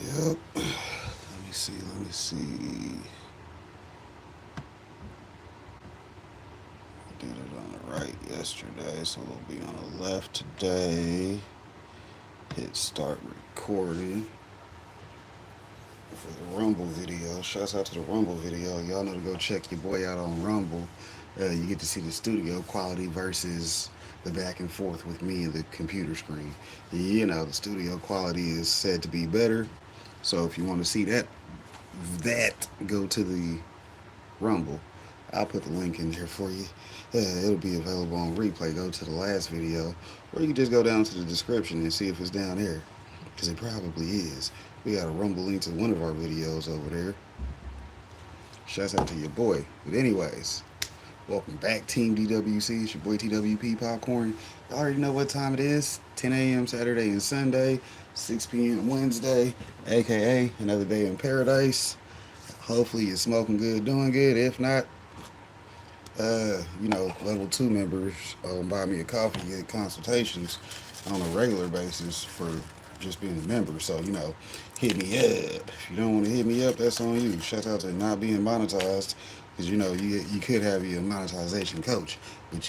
Yep. Let me see. I did it on the right yesterday, so it'll be on the left today. Hit start recording for the Rumble video. Shouts out to the Rumble video. Y'all know to go check your boy out on Rumble. You get to see the studio quality versus the back and forth with me and the computer screen. You know, the studio quality is said to be better. So if you want to see that go to the Rumble. I'll put the link in there for you. It'll be available on replay. Go to the last video, or you can just go down to the description and see if it's down there, because it probably is. We got a Rumble link to one of our videos over there. Shouts out to your boy. But anyways, welcome back, Team DWC. It's your boy TWP Popcorn. Y'all already know what time it is. 10 a.m. Saturday and Sunday, 6 p.m. Wednesday, aka another day in paradise. Hopefully you're smoking good, doing good. If not, level 2 members buy me a coffee, get consultations on a regular basis for just being a member. So, hit me up. If you don't want to hit me up, that's on you. Shout out to not being monetized, because you could have your monetization coach, but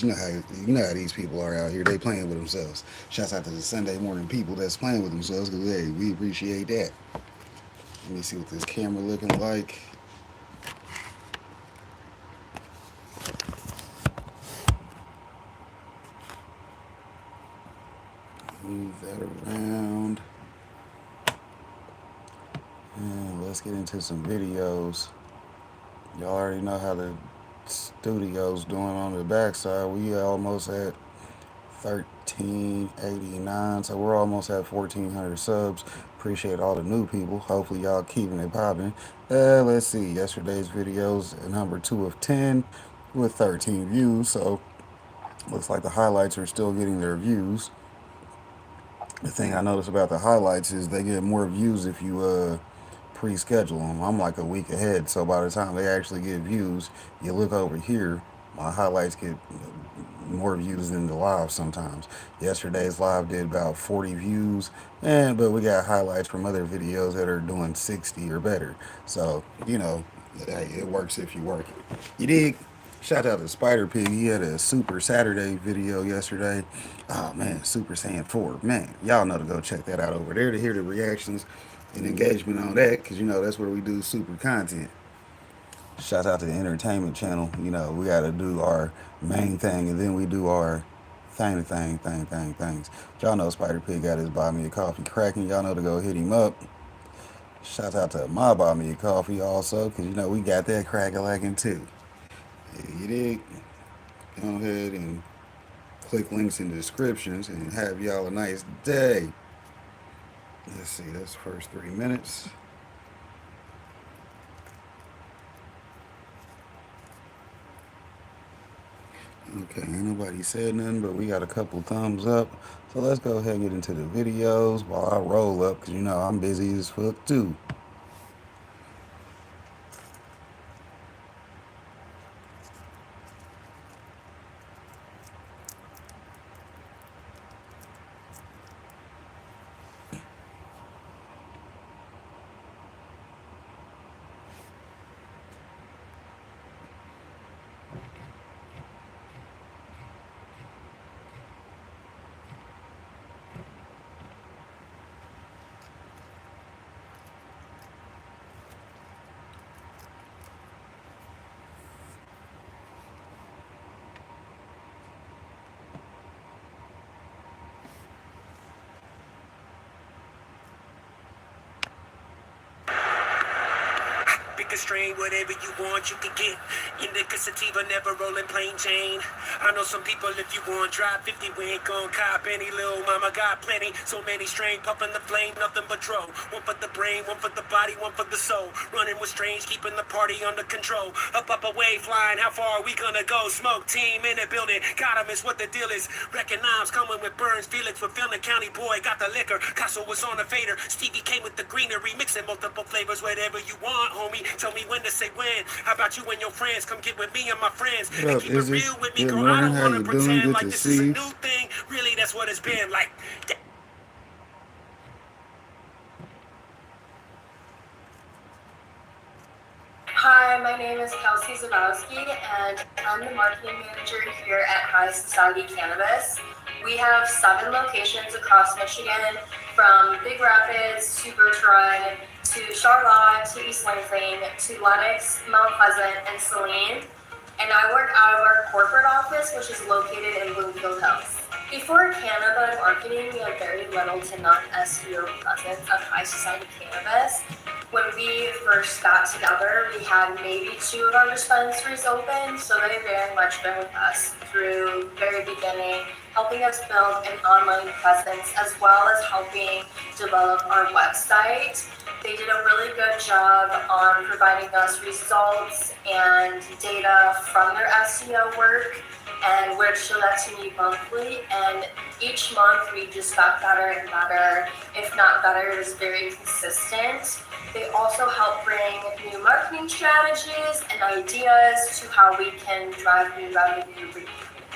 you know how these people are out here. They playing with themselves. Shouts out to the Sunday morning people that's playing with themselves, because hey, we appreciate that. Let me see what this camera looking like. Move that around. And let's get into some videos. Y'all already know how the studio's doing on the backside. We almost at 1389, so we're almost at 1400 subs. Appreciate all the new people. Hopefully y'all keeping it popping. Let's see. Yesterday's videos number 2 of 10 with 13 views. So looks like the highlights are still getting their views. The thing I noticed about the highlights is they get more views if you pre-schedule them. I'm like a week ahead, so by the time they actually get views, you look over here, my highlights get more views than the live sometimes. Yesterday's live did about 40 views, but we got highlights from other videos that are doing 60 or better. So, it works if you work it. You dig? Shout out to Spider Pig. He had a Super Saturday video yesterday. Oh man, Super Saiyan 4. Man, y'all know to go check that out over there to hear the reactions and engagement on that, because that's where we do super content. Shout out to the entertainment channel. We got to do our main thing, and then we do our things. Y'all know Spider Pig got his Buy Me a Coffee cracking. Y'all know to go hit him up. Shout out to my Buy Me a Coffee also, because we got that cracking lacking too. You dig? Go ahead and click links in the descriptions and have y'all a nice day. Let's see, that's the first 3 minutes. Okay, ain't nobody said nothing, but we got a couple thumbs up. So let's go ahead and get into the videos while I roll up, because I'm busy as fuck too. Pick a strain, whatever you want, you can get. Indica sativa, never rolling plain Jane. I know some people, if you want, drop 50, we ain't gon' cop any. Little mama got plenty, so many strain, puffing the flame, nothing but dro. One for the brain, one for the body, one for the soul. Running with strange, keeping the party under control. Up, away, flying, how far are we gonna go? Smoke team in the building, got 'em, is what the deal is. Recognize coming with Burns, Felix with Phil, the county boy, got the liquor. Castle was on the fader, Stevie came with the greenery, mixing multiple flavors, whatever you want, homie. Tell me when to say when. How about you and your friends? Come get with me and my friends. What And up, keep it Izzy? real with me, Good girl. I morning. don't How wanna you doing? pretend Good like to this is a see you. new thing. Really, that's what it's been like. Hi, my name is Kelsey Zabowski, and I'm the marketing manager here at High Society Cannabis. We have 7 locations across Michigan, from Big Rapids to Bertrand to Charlotte to East Lansing to Lenox, Mount Pleasant, and Saline. And I work out of our corporate office, which is located in Bloomfield Hills. Before Cannabis marketing, we had very little to none SEO presence of High Society Cannabis. When we first got together, we had maybe 2 of our dispensaries open, so they very much been with us through very beginning, helping us build an online presence as well as helping develop our website. They did a really good job on providing us results and data from their SEO work, and would show that to me monthly. And each month we just got better and better. If not better, it was very consistent. They also help bring new marketing strategies and ideas to how we can drive new revenue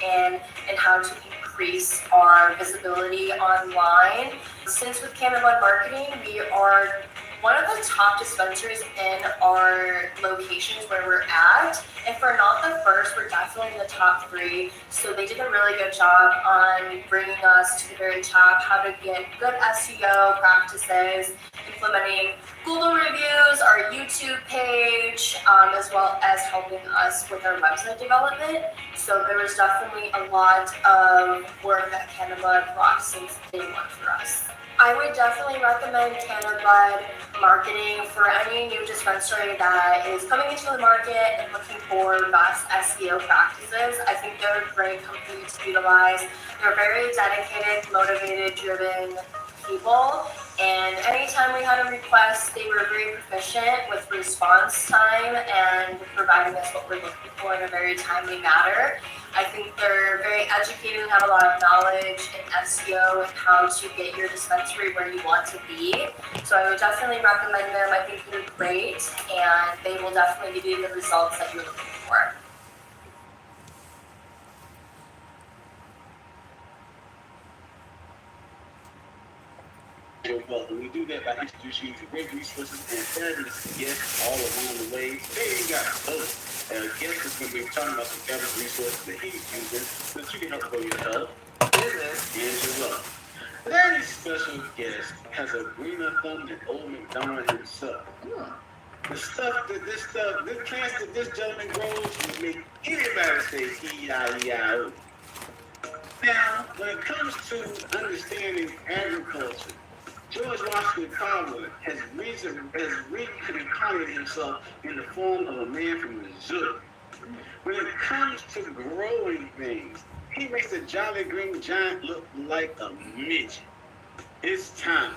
in and how to increase our visibility online. Since with Cannabis marketing, we are one of the top dispensaries in our locations where we're at. If we're not the first, we're definitely in the top 3. So they did a really good job on bringing us to the very top, how to get good SEO practices, implementing Google reviews, our YouTube page, as well as helping us with our website development. So there was definitely a lot of work that Cannabis brought since day one for us. I would definitely recommend Cannabis marketing for any new dispensary that is coming into the market and looking for best SEO practices. I think they're a great company to utilize. They're very dedicated, motivated, driven people. And anytime we had a request, they were very proficient with response time and providing us what we're looking for in a very timely manner. I think they're very educated and have a lot of knowledge in SEO and how to get your dispensary where you want to be. So I would definitely recommend them. I think they're great, and they will definitely give you the results that you're looking for. We do that by introducing you to great resources and fabulous guests all around the way. Today we got a guest that's going to be talking about some fabulous resources that he's using so that you can help grow your health, business, and your wealth. Today's special guest has a greener thumb than old McDonald himself. The this plants that this gentleman grows will make anybody say E-I-E-I-O. Now, when it comes to understanding agriculture, George Washington Carver has reincarnated himself in the form of a man from Missouri. When it comes to growing things, he makes a jolly green giant look like a midget. It's time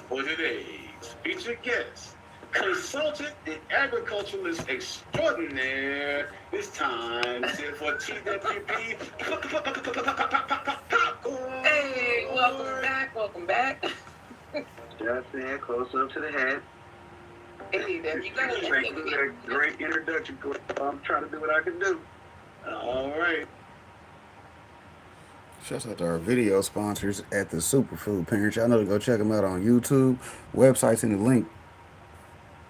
for today's featured guest, consultant and agriculturalist extraordinaire. This time, for TWP. Hey, welcome back. Just saying, close up to the head. Hey, there you go. Great introduction. I'm trying to do what I can do. All right. Shouts out to our video sponsors at the Superfood Parents. Y'all know to go check them out on YouTube. Websites in the link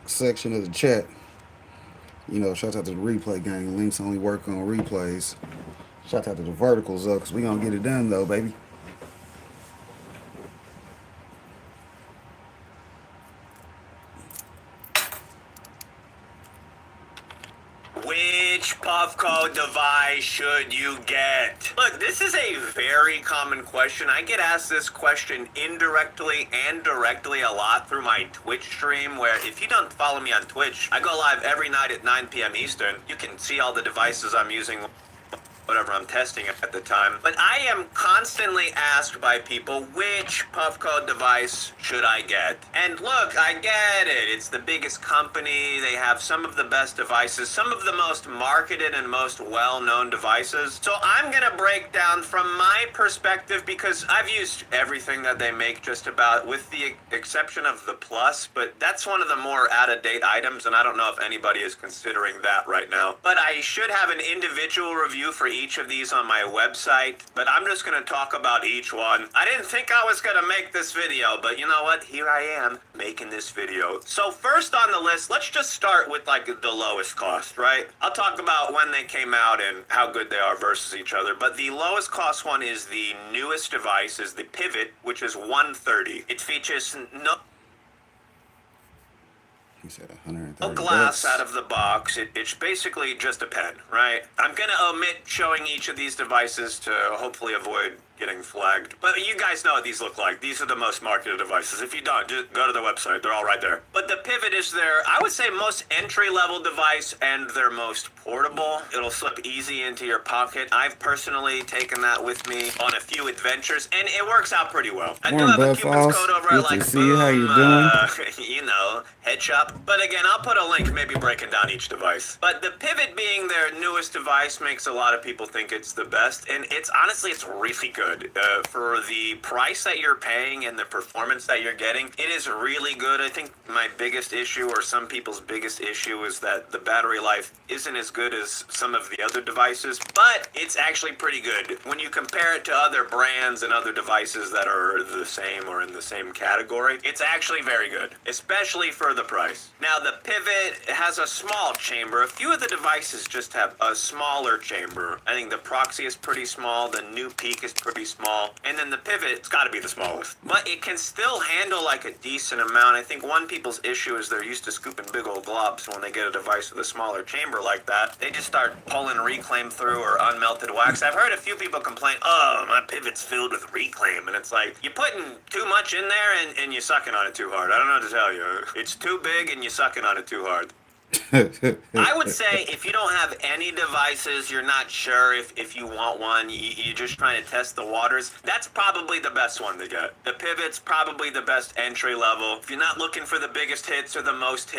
section of the chat. You know, shouts out to the replay gang. Links only work on replays. Shout out to the verticals, because we going to get it done, though, baby. Which Puffco device should you get? Look, this is a very common question. I get asked this question indirectly and directly a lot through my Twitch stream, where if you don't follow me on Twitch, I go live every night at 9 p.m. Eastern. You can see all the devices I'm using, whatever I'm testing at the time. But I am constantly asked by people, which Puffco device should I get? And look, I get it. It's the biggest company. They have some of the best devices, some of the most marketed and most well-known devices. So I'm gonna break down from my perspective, because I've used everything that they make just about, with the exception of the Plus, but that's one of the more out-of-date items, and I don't know if anybody is considering that right now. But I should have an individual review for each of these on my website, but I'm just going to talk about each one. I didn't think I was going to make this video, but you know what? Here I am making this video. So first on the list, let's just start with like the lowest cost, right? I'll talk about when they came out and how good they are versus each other, but the lowest cost one is the newest device, is the Pivot, which is $130. It features no He said 130 no glass bucks. out of the box. It's basically just a pen, right? I'm going to omit showing each of these devices to hopefully avoid getting flagged. But you guys know what these look like. These are the most marketed devices. If you don't, just go to the website. They're all right there. But the Pivot is their, I would say, most entry-level device and their most portable. It'll slip easy into your pocket. I've personally taken that with me on a few adventures, and it works out pretty well. I do Morning, have a Bud coupons Falls. code over Good at like to see you. How you doing? you know, head shop. But again, I'll put a link maybe breaking down each device. But the Pivot being their newest device makes a lot of people think it's the best, and it's honestly, it's really good. For the price that you're paying and the performance that you're getting, it is really good. I think my biggest issue, or some people's biggest issue, is that the battery life isn't as good as some of the other devices, but it's actually pretty good when you compare it to other brands and other devices that are the same or in the same category. It's actually very good, especially for the price. Now the Pivot has a small chamber. A few of the devices just have a smaller chamber. I think the Proxy is pretty small, the new Peak is pretty small, and then the Pivot, it's got to be the smallest. But it can still handle like a decent amount. I think one people's issue is they're used to scooping big old globs. So when they get a device with a smaller chamber like that, they just start pulling reclaim through or unmelted wax. I've heard a few people complain, oh, my Pivot's filled with reclaim. And it's like, you're putting too much in there and you're sucking on it too hard. I don't know what to tell you. It's too big and you're sucking on it too hard. I would say if you don't have any devices, you're not sure if you want one, you're just trying to test the waters, that's probably the best one to get. The Pivot's probably the best entry level. If you're not looking for the biggest hits or the most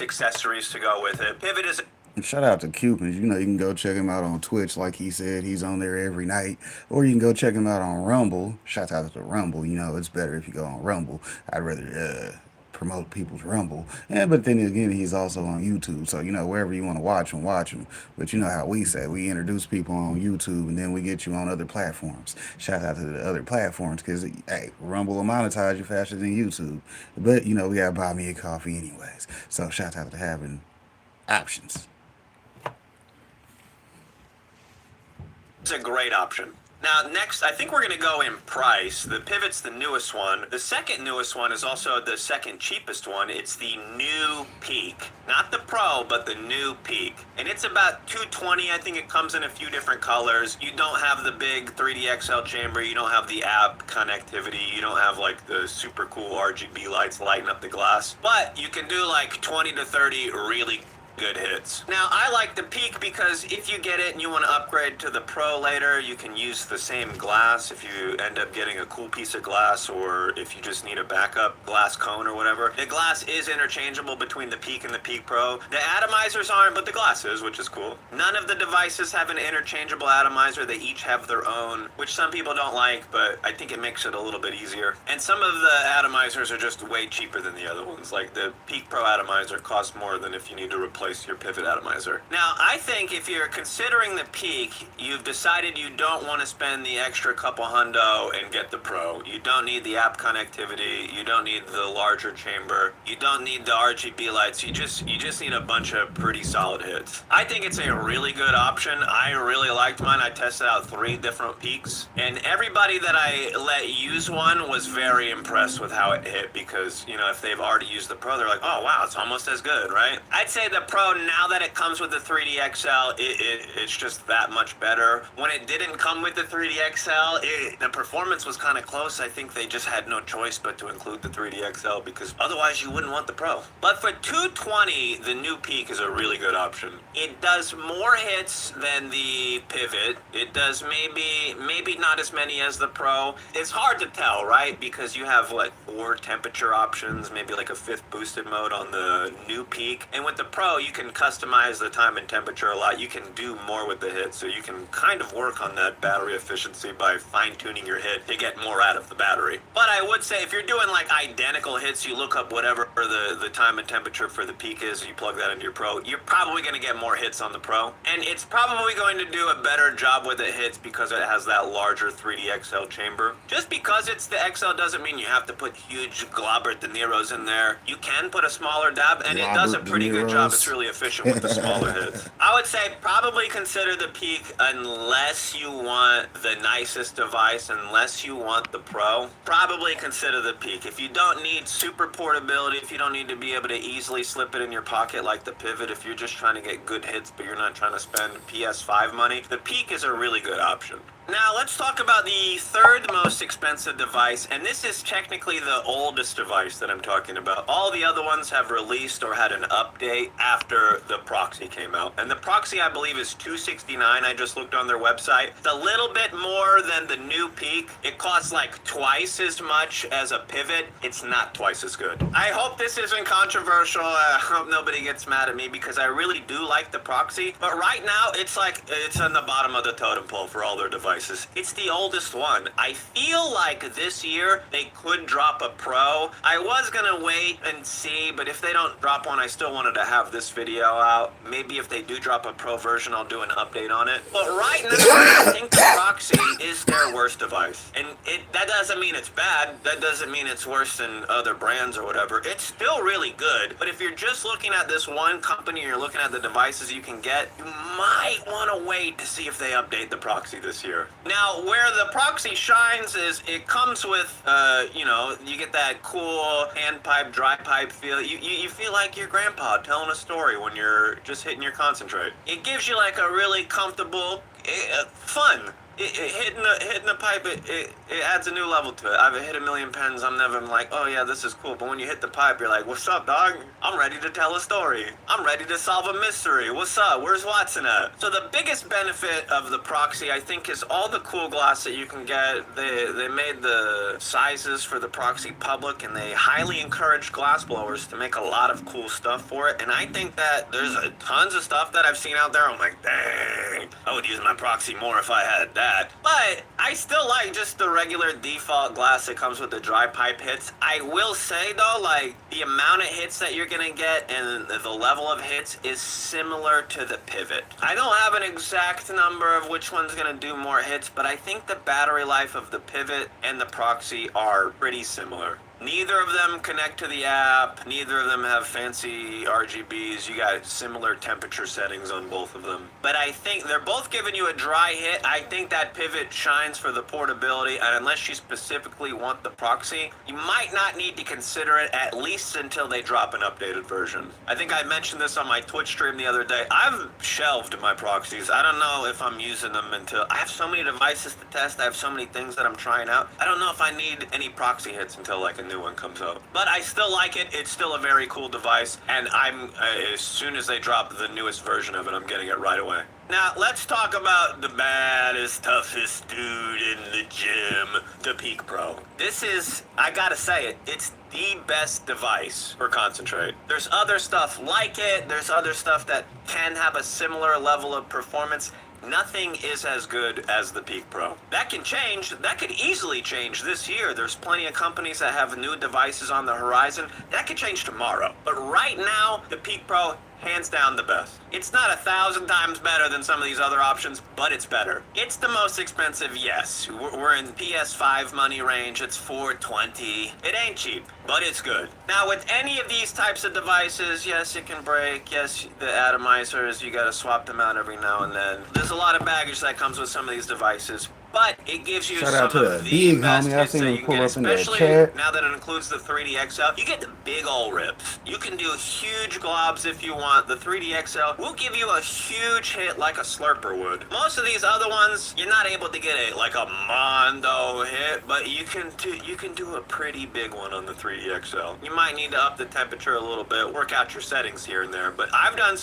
accessories to go with it, Pivot is... Shout out to Cupid. You know, you can go check him out on Twitch, like he said. He's on there every night. Or you can go check him out on Rumble. Shout out to Rumble. You know, it's better if you go on Rumble. I'd rather promote people's Rumble. But then again, he's also on YouTube. So, you know, wherever you want to watch him. But you know how we say, we introduce people on YouTube and then we get you on other platforms. Shout out to the other platforms because, hey, Rumble will monetize you faster than YouTube. But, you know, we got to buy me a coffee anyways. So shout out to having options. It's a great option. Now, next, I think we're going to go in price. The Pivot's the newest one. The second newest one is also the second cheapest one. It's the new Peak. Not the Pro, but the new Peak. And it's about $220. I think it comes in a few different colors. You don't have the big 3D XL chamber. You don't have the app connectivity. You don't have like the super cool RGB lights lighting up the glass. But you can do like 20 to 30 really good hits. Now, I like the Peak because if you get it and you want to upgrade to the Pro later, you can use the same glass if you end up getting a cool piece of glass, or if you just need a backup glass cone or whatever. The glass is interchangeable between the Peak and the Peak Pro. The atomizers aren't, but the glass is, which is cool. None of the devices have an interchangeable atomizer. They each have their own, which some people don't like, but I think it makes it a little bit easier. And some of the atomizers are just way cheaper than the other ones. Like the Peak Pro atomizer costs more than if you need to replace your Pivot atomizer. Now, I think if you're considering the Peak, you've decided you don't want to spend the extra couple hundo and get the Pro. You don't need the app connectivity. You don't need the larger chamber. You don't need the RGB lights. You just need a bunch of pretty solid hits. I think it's a really good option. I really liked mine. I tested out 3 different Peaks, and everybody that I let use one was very impressed with how it hit, because, you know, if they've already used the Pro, they're like, oh wow, it's almost as good, right? I'd say the Pro, now that it comes with the 3D XL, it's just that much better. When it didn't come with the 3D XL, the performance was kind of close. I think they just had no choice but to include the 3D XL, because otherwise you wouldn't want the Pro. But for $220, the new Peak is a really good option. It does more hits than the Pivot. It does maybe not as many as the Pro. It's hard to tell, right? Because you have, what, 4 temperature options, maybe like a 5th boosted mode on the new Peak. And with the Pro, you can customize the time and temperature a lot. You can do more with the hit, so you can kind of work on that battery efficiency by fine-tuning your hit to get more out of the battery. But I would say if you're doing like identical hits, you look up whatever the time and temperature for the peak is, you plug that into your Pro, you're probably going to get more hits on the Pro. And it's probably going to do a better job with the hits because it has that larger 3D XL chamber. Just because it's the XL doesn't mean you have to put huge Globert De Niros in there. You can put a smaller dab, and it does a pretty good job. It's really efficient with the smaller hits. I would say probably consider the Peak unless you want the nicest device, unless you want the Pro. Probably consider the Peak. If you don't need super portability, if you don't need to be able to easily slip it in your pocket like the Pivot, if you're just trying to get good hits but you're not trying to spend PS5 money, the Peak is a really good option. Now let's talk about the third most expensive device, and this is technically the oldest device that I'm talking about. All the other ones have released or had an update after the Proxy came out. And the Proxy, I believe, is $269. I just looked on their website. It's a little bit more than the new Peak. It costs like twice as much as a Pivot. It's not twice as good. I hope this isn't controversial. I hope nobody gets mad at me because I really do like the Proxy. But right now, it's on the bottom of the totem pole for all their devices. It's the oldest one. I feel like this year they could drop a Pro. I was gonna wait and see, but if they don't drop one, I still wanted to have this video out. Maybe if they do drop a Pro version, I'll do an update on it. But right now, I think the Proxy is their worst device. And that doesn't mean it's bad. That doesn't mean it's worse than other brands or whatever. It's still really good. But if you're just looking at this one company, you're looking at the devices you can get, you might want to wait to see if they update the Proxy this year. Now, where the Proxy shines is it comes with, you get that cool hand pipe, dry pipe feel. You feel like your grandpa telling a story when you're just hitting your concentrate. It gives you like a really comfortable, fun. Hitting the pipe, it adds a new level to it. I've hit a million pens. I'm never like, oh yeah, this is cool. But when you hit the pipe, you're like, what's up, dog? I'm ready to tell a story. I'm ready to solve a mystery. What's up? Where's Watson at? So the biggest benefit of the Proxy, I think, is all the cool glass that you can get. They made the sizes for the Proxy public, and they highly encourage glass blowers to make a lot of cool stuff for it. And I think that there's tons of stuff that I've seen out there. I'm like, dang, I would use my Proxy more if I had that. But I still like just the regular default glass that comes with the dry pipe hits. I will say though, like the amount of hits that you're gonna get and the level of hits is similar to the Pivot. I don't have an exact number of which one's gonna do more hits, but I think the battery life of the Pivot and the Proxy are pretty similar. Neither of them connect to the app. Neither of them have fancy RGBs. You got similar temperature settings on both of them. But I think they're both giving you a dry hit. I think that Pivot shines for the portability, and unless you specifically want the Proxy, you might not need to consider it at least until they drop an updated version. I think I mentioned this on my Twitch stream the other day. I've shelved my Proxies. I don't know if I'm using them until... I have so many devices to test. I have so many things that I'm trying out. I don't know if I need any Proxy hits until like a new one comes out. But I still like it. It's still a very cool device, and I'm as soon as they drop the newest version of it, I'm getting it right away. Now, let's talk about the baddest, toughest dude in the gym, the Peak Pro. This is, I gotta say it, it's the best device for concentrate. There's other stuff like it. There's other stuff that can have a similar level of performance. Nothing is as good as the Peak Pro. That can change. That could easily change this year. There's plenty of companies that have new devices on the horizon. That could change tomorrow. But right now, the Peak Pro, hands down the best. It's not 1,000 times better than some of these other options, but it's better. It's the most expensive, yes. We're in PS5 money range. It's $420. It ain't cheap, but it's good. Now, with any of these types of devices, yes, it can break. Yes, the atomizers, you gotta swap them out every now and then. There's a lot of baggage that comes with some of these devices, but it gives you Shout some out to of the the big best homie. I hits seen that him you can pull get, up in that especially chat. now that it includes the 3D XL. You get the big old rips. You can do huge globs if you want. The 3D XL will give you a huge hit like a slurper would. Most of these other ones, you're not able to get like a mondo hit, but you can do a pretty big one on the 3D XL. You might need to up the temperature a little bit, work out your settings here and there, but I've done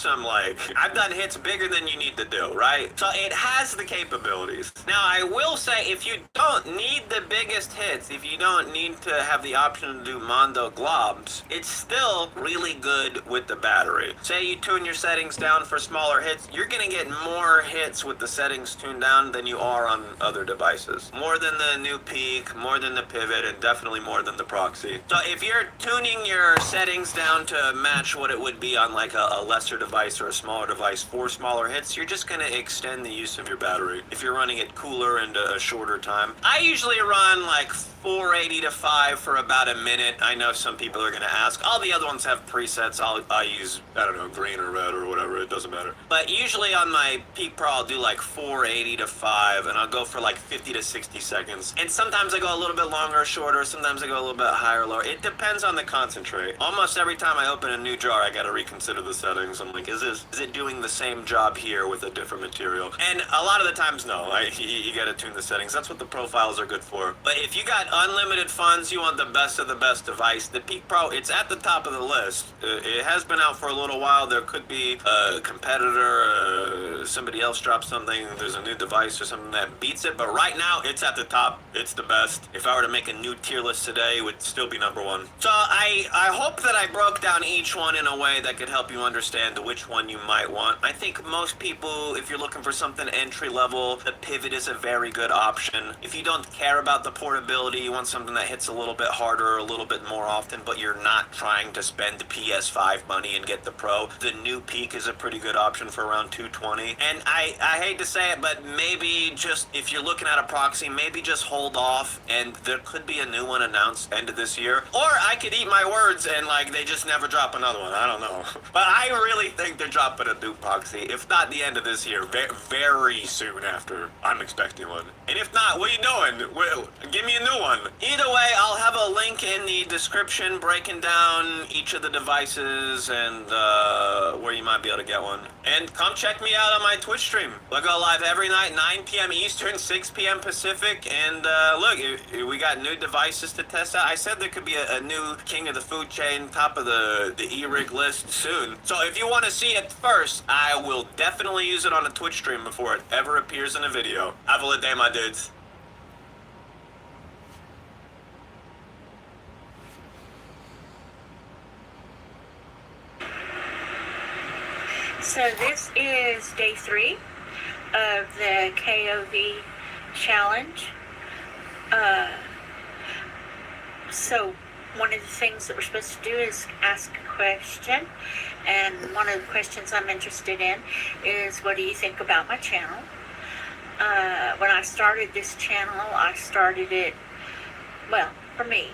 hits bigger than you need to do, right? So it has the capabilities. Now, I will will say, if you don't need the biggest hits, if you don't need to have the option to do mondo globs, it's still really good with the battery. Say you tune your settings down for smaller hits, you're gonna get more hits with the settings tuned down than you are on other devices. More than the new peak, more than the pivot, and definitely more than the proxy. So if you're tuning your settings down to match what it would be on like a lesser device or a smaller device for smaller hits, you're just gonna extend the use of your battery if you're running it cooler and a shorter time. I usually run like 480 to 5 for about a minute. I know some people are gonna ask, all the other ones have presets. I use, I don't know, green or red or whatever, it doesn't matter. But usually on my Peak Pro, I'll do like 480 to 5, and I'll go for like 50 to 60 seconds. And sometimes I go a little bit longer or shorter, sometimes I go a little bit higher or lower. It depends on the concentrate. Almost every time I open a new jar, I gotta reconsider the settings. I'm like, is it doing the same job here with a different material? And a lot of the times, no. You gotta tune the settings. That's what the profiles are good for. But if you got unlimited funds, you want the best of the best device, the Peak Pro, it's at the top of the list. It has been out for a little while. There could be a competitor, somebody else drops something, there's a new device or something that beats it, but right now it's at the top. It's the best. If I were to make a new tier list today, it would still be number one. So I hope that I broke down each one in a way that could help you understand which one you might want. I think most people, if you're looking for something entry level, the pivot is a very good option. If you don't care about the portability, you want something that hits a little bit harder, a little bit more often, but you're not trying to spend PS5 money and get the Pro, the new Peak is a pretty good option for around $220. And I hate to say it, but maybe just, if you're looking at a proxy, maybe just hold off, and there could be a new one announced end of this year. Or I could eat my words and like they just never drop another one. I don't know. But I really think they're dropping a new proxy. If not the end of this year, very soon after, I'm expecting one. And if not, what are you doing? Well, give me a new one. Either way, I'll have a link in the description breaking down each of the devices and where you might be able to get one. And come check me out on my Twitch stream. I go live every night, 9 p.m. Eastern, 6 p.m. Pacific. And look, we got new devices to test out. I said there could be a new king of the food chain, top of the e-rig list soon. So if you want to see it first, I will definitely use it on a Twitch stream before it ever appears in a video. Have a good day, my dudes. So this is day 3 of the KOV challenge. So one of the things that we're supposed to do is ask a question, and one of the questions I'm interested in is, what do you think about my channel? When I started this channel, I started it, well, for me,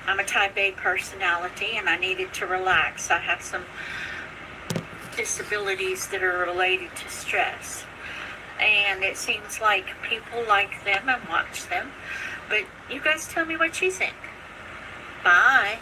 I'm a type A personality and I needed to relax. I have some disabilities that are related to stress, and it seems like people like them and watch them. But you guys tell me what you think. Bye.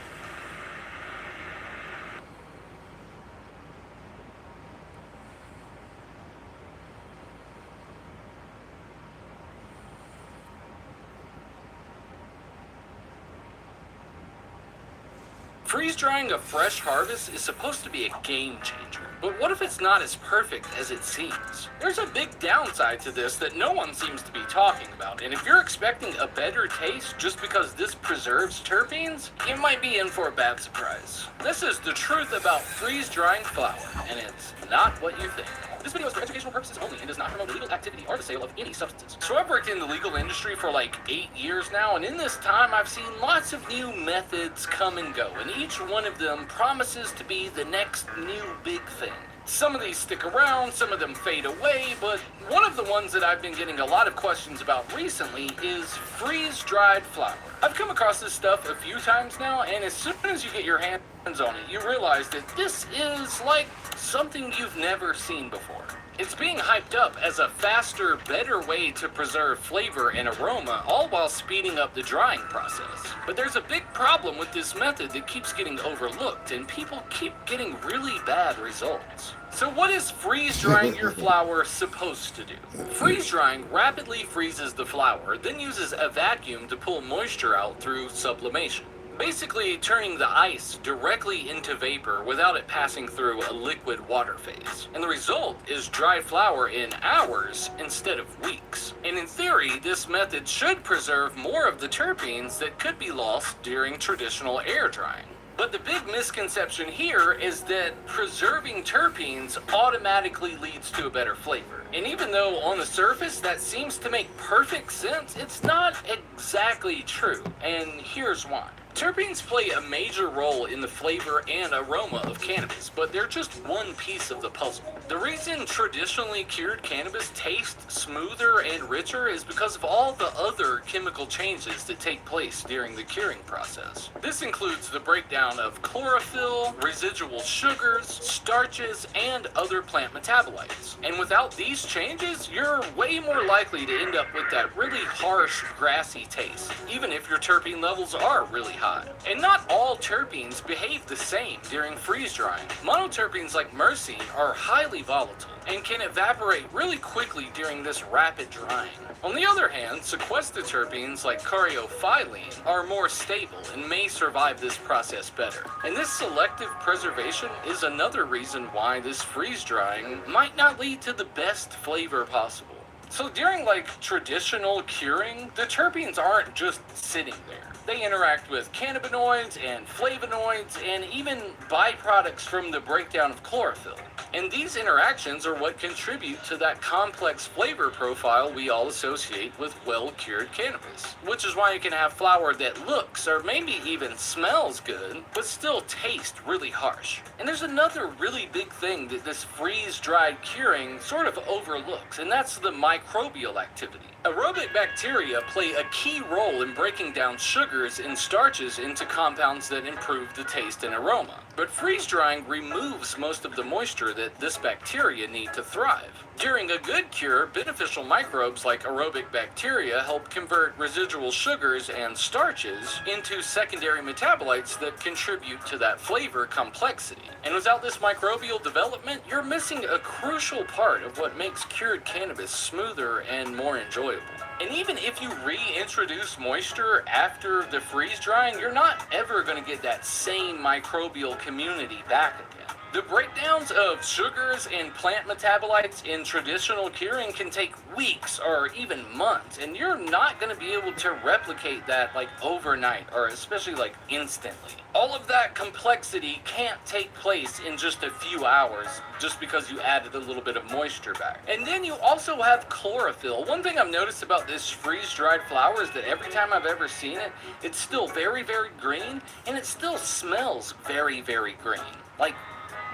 Freeze drying a fresh harvest is supposed to be a game changer, but what if it's not as perfect as it seems? There's a big downside to this that no one seems to be talking about, and if you're expecting a better taste just because this preserves terpenes, you might be in for a bad surprise. This is the truth about freeze drying flour, and it's not what you think. This video is for educational purposes only and does not promote illegal activity or the sale of any substances. So I've worked in the legal industry for like 8 years now, and in this time I've seen lots of new methods come and go, and each one of them promises to be the next new big thing. Some of these stick around, some of them fade away, but one of the ones that I've been getting a lot of questions about recently is freeze-dried flour. I've come across this stuff a few times now, and as soon as you get your hands on it, you realize that this is like something you've never seen before. It's being hyped up as a faster, better way to preserve flavor and aroma, all while speeding up the drying process. But there's a big problem with this method that keeps getting overlooked, and people keep getting really bad results. So what is freeze-drying your flour supposed to do? Freeze-drying rapidly freezes the flour, then uses a vacuum to pull moisture out through sublimation. basically turning the ice directly into vapor without it passing through a liquid water phase. And the result is dry flower in hours instead of weeks. And in theory, this method should preserve more of the terpenes that could be lost during traditional air drying. But the big misconception here is that preserving terpenes automatically leads to a better flavor. And even though on the surface that seems to make perfect sense, it's not exactly true. And here's why. Terpenes play a major role in the flavor and aroma of cannabis, but they're just one piece of the puzzle. The reason traditionally cured cannabis tastes smoother and richer is because of all the other chemical changes that take place during the curing process. This includes the breakdown of chlorophyll, residual sugars, starches, and other plant metabolites. And without these changes, you're way more likely to end up with that really harsh, grassy taste, even if your terpene levels are really high. And not all terpenes behave the same during freeze drying. Monoterpenes like myrcene are highly volatile and can evaporate really quickly during this rapid drying. On the other hand, sequestraterpenes like carcueva are more stable and may survive this process better. And this selective preservation is another reason why this freeze drying might not lead to the best flavor possible. So during traditional curing, the terpenes aren't just sitting there. They interact with cannabinoids and flavonoids and even byproducts from the breakdown of chlorophyll. And these interactions are what contribute to that complex flavor profile we all associate with well-cured cannabis. Which is why you can have flower that looks or maybe even smells good, but still tastes really harsh. And there's another really big thing that this freeze-dried curing sort of overlooks, and that's the microbial activity. Aerobic bacteria play a key role in breaking down sugars and starches into compounds that improve the taste and aroma. But freeze drying removes most of the moisture that this bacteria need to thrive. During a good cure, beneficial microbes like aerobic bacteria help convert residual sugars and starches into secondary metabolites that contribute to that flavor complexity. And without this microbial development, you're missing a crucial part of what makes cured cannabis smoother and more enjoyable. And even if you reintroduce moisture after the freeze drying, you're not ever going to get that same microbial community back again. The breakdowns of sugars and plant metabolites in traditional curing can take weeks or even months, and you're not going to be able to replicate that overnight or especially instantly. All of that complexity can't take place in just a few hours just because you added a little bit of moisture back. And then you also have chlorophyll. One thing I've noticed about this freeze-dried flower is that every time I've ever seen it, it's still very, very green, and it still smells very, very green. Like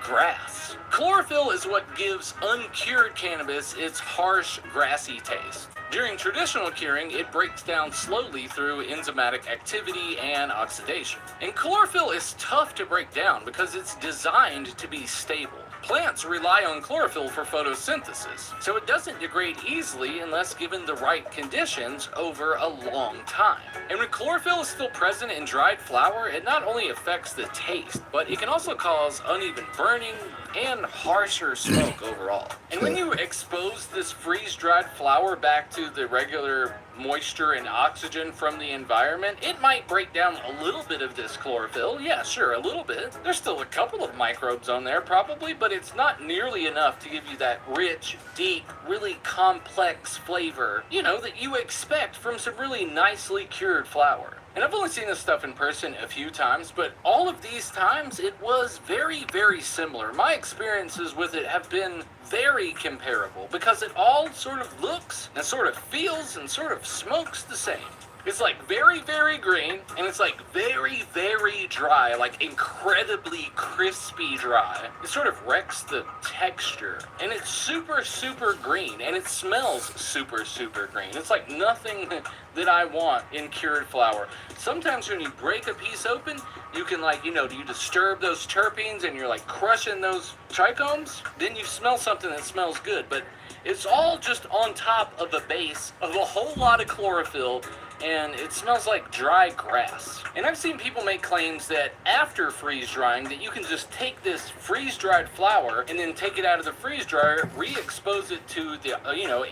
grass. Chlorophyll is what gives uncured cannabis its harsh, grassy taste. During traditional curing, it breaks down slowly through enzymatic activity and oxidation. And chlorophyll is tough to break down because it's designed to be stable. Plants rely on chlorophyll for photosynthesis, so it doesn't degrade easily unless given the right conditions over a long time. And when chlorophyll is still present in dried flower, it not only affects the taste, but it can also cause uneven burning and harsher smoke overall. And when you expose this freeze-dried flower back to the regular moisture and oxygen from the environment, it might break down a little bit of this chlorophyll. Yeah, sure, a little bit. There's still a couple of microbes on there probably, but it's not nearly enough to give you that rich, deep, really complex flavor, that you expect from some really nicely cured flower. And I've only seen this stuff in person a few times, but all of these times it was very, very similar. My experiences with it have been very comparable because it all sort of looks and sort of feels and sort of smokes the same. It's very, very green, and it's very, very dry, incredibly crispy dry. It sort of wrecks the texture, and it's super, super green, and it smells super, super green. It's nothing that I want in cured flower. Sometimes when you break a piece open, you can you disturb those terpenes and you're crushing those trichomes, then you smell something that smells good, but it's all just on top of a base of a whole lot of chlorophyll and it smells like dry grass. And I've seen people make claims that after freeze drying that you can just take this freeze-dried flower and then take it out of the freeze dryer, re-expose it to the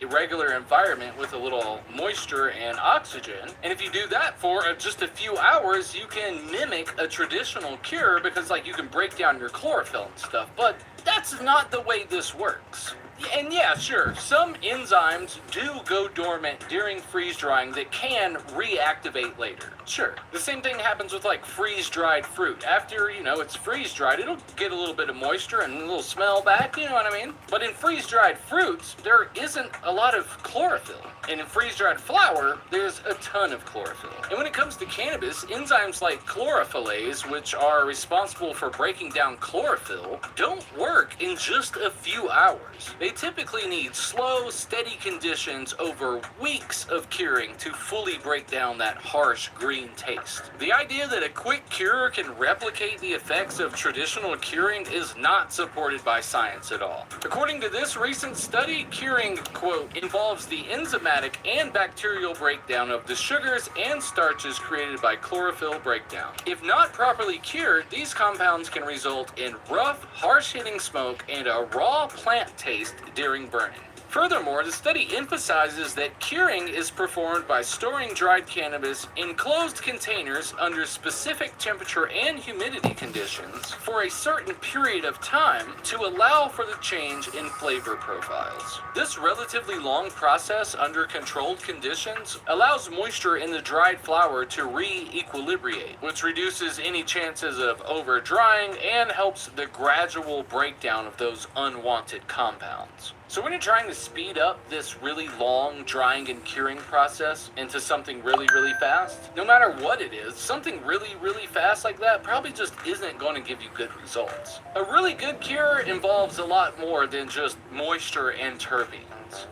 irregular environment with a little moisture and oxygen. And if you do that for just a few hours, you can mimic a traditional cure because like you can break down your chlorophyll and stuff. But that's not the way this works. And yeah, sure, some enzymes do go dormant during freeze drying that can reactivate later. Sure. The same thing happens with like freeze-dried fruit. After, it's freeze-dried, it'll get a little bit of moisture and a little smell back, you know what I mean? But in freeze-dried fruits, there isn't a lot of chlorophyll. And in freeze-dried flour, there's a ton of chlorophyll. And when it comes to cannabis, enzymes like chlorophyllase, which are responsible for breaking down chlorophyll, don't work in just a few hours. They typically need slow, steady conditions over weeks of curing to fully break down that harsh green taste. The idea that a quick cure can replicate the effects of traditional curing is not supported by science at all. According to this recent study, curing, quote, involves the enzymatic and bacterial breakdown of the sugars and starches created by chlorophyll breakdown. If not properly cured, these compounds can result in rough, harsh-hitting smoke and a raw plant taste during burning. Furthermore, the study emphasizes that curing is performed by storing dried cannabis in closed containers under specific temperature and humidity conditions for a certain period of time to allow for the change in flavor profiles. This relatively long process under controlled conditions allows moisture in the dried flower to re-equilibrate, which reduces any chances of over-drying and helps the gradual breakdown of those unwanted compounds. So when you're trying to speed up this really long drying and curing process into something really, really fast, no matter what it is, something really, really fast like that probably just isn't going to give you good results. A really good cure involves a lot more than just moisture and terpenes.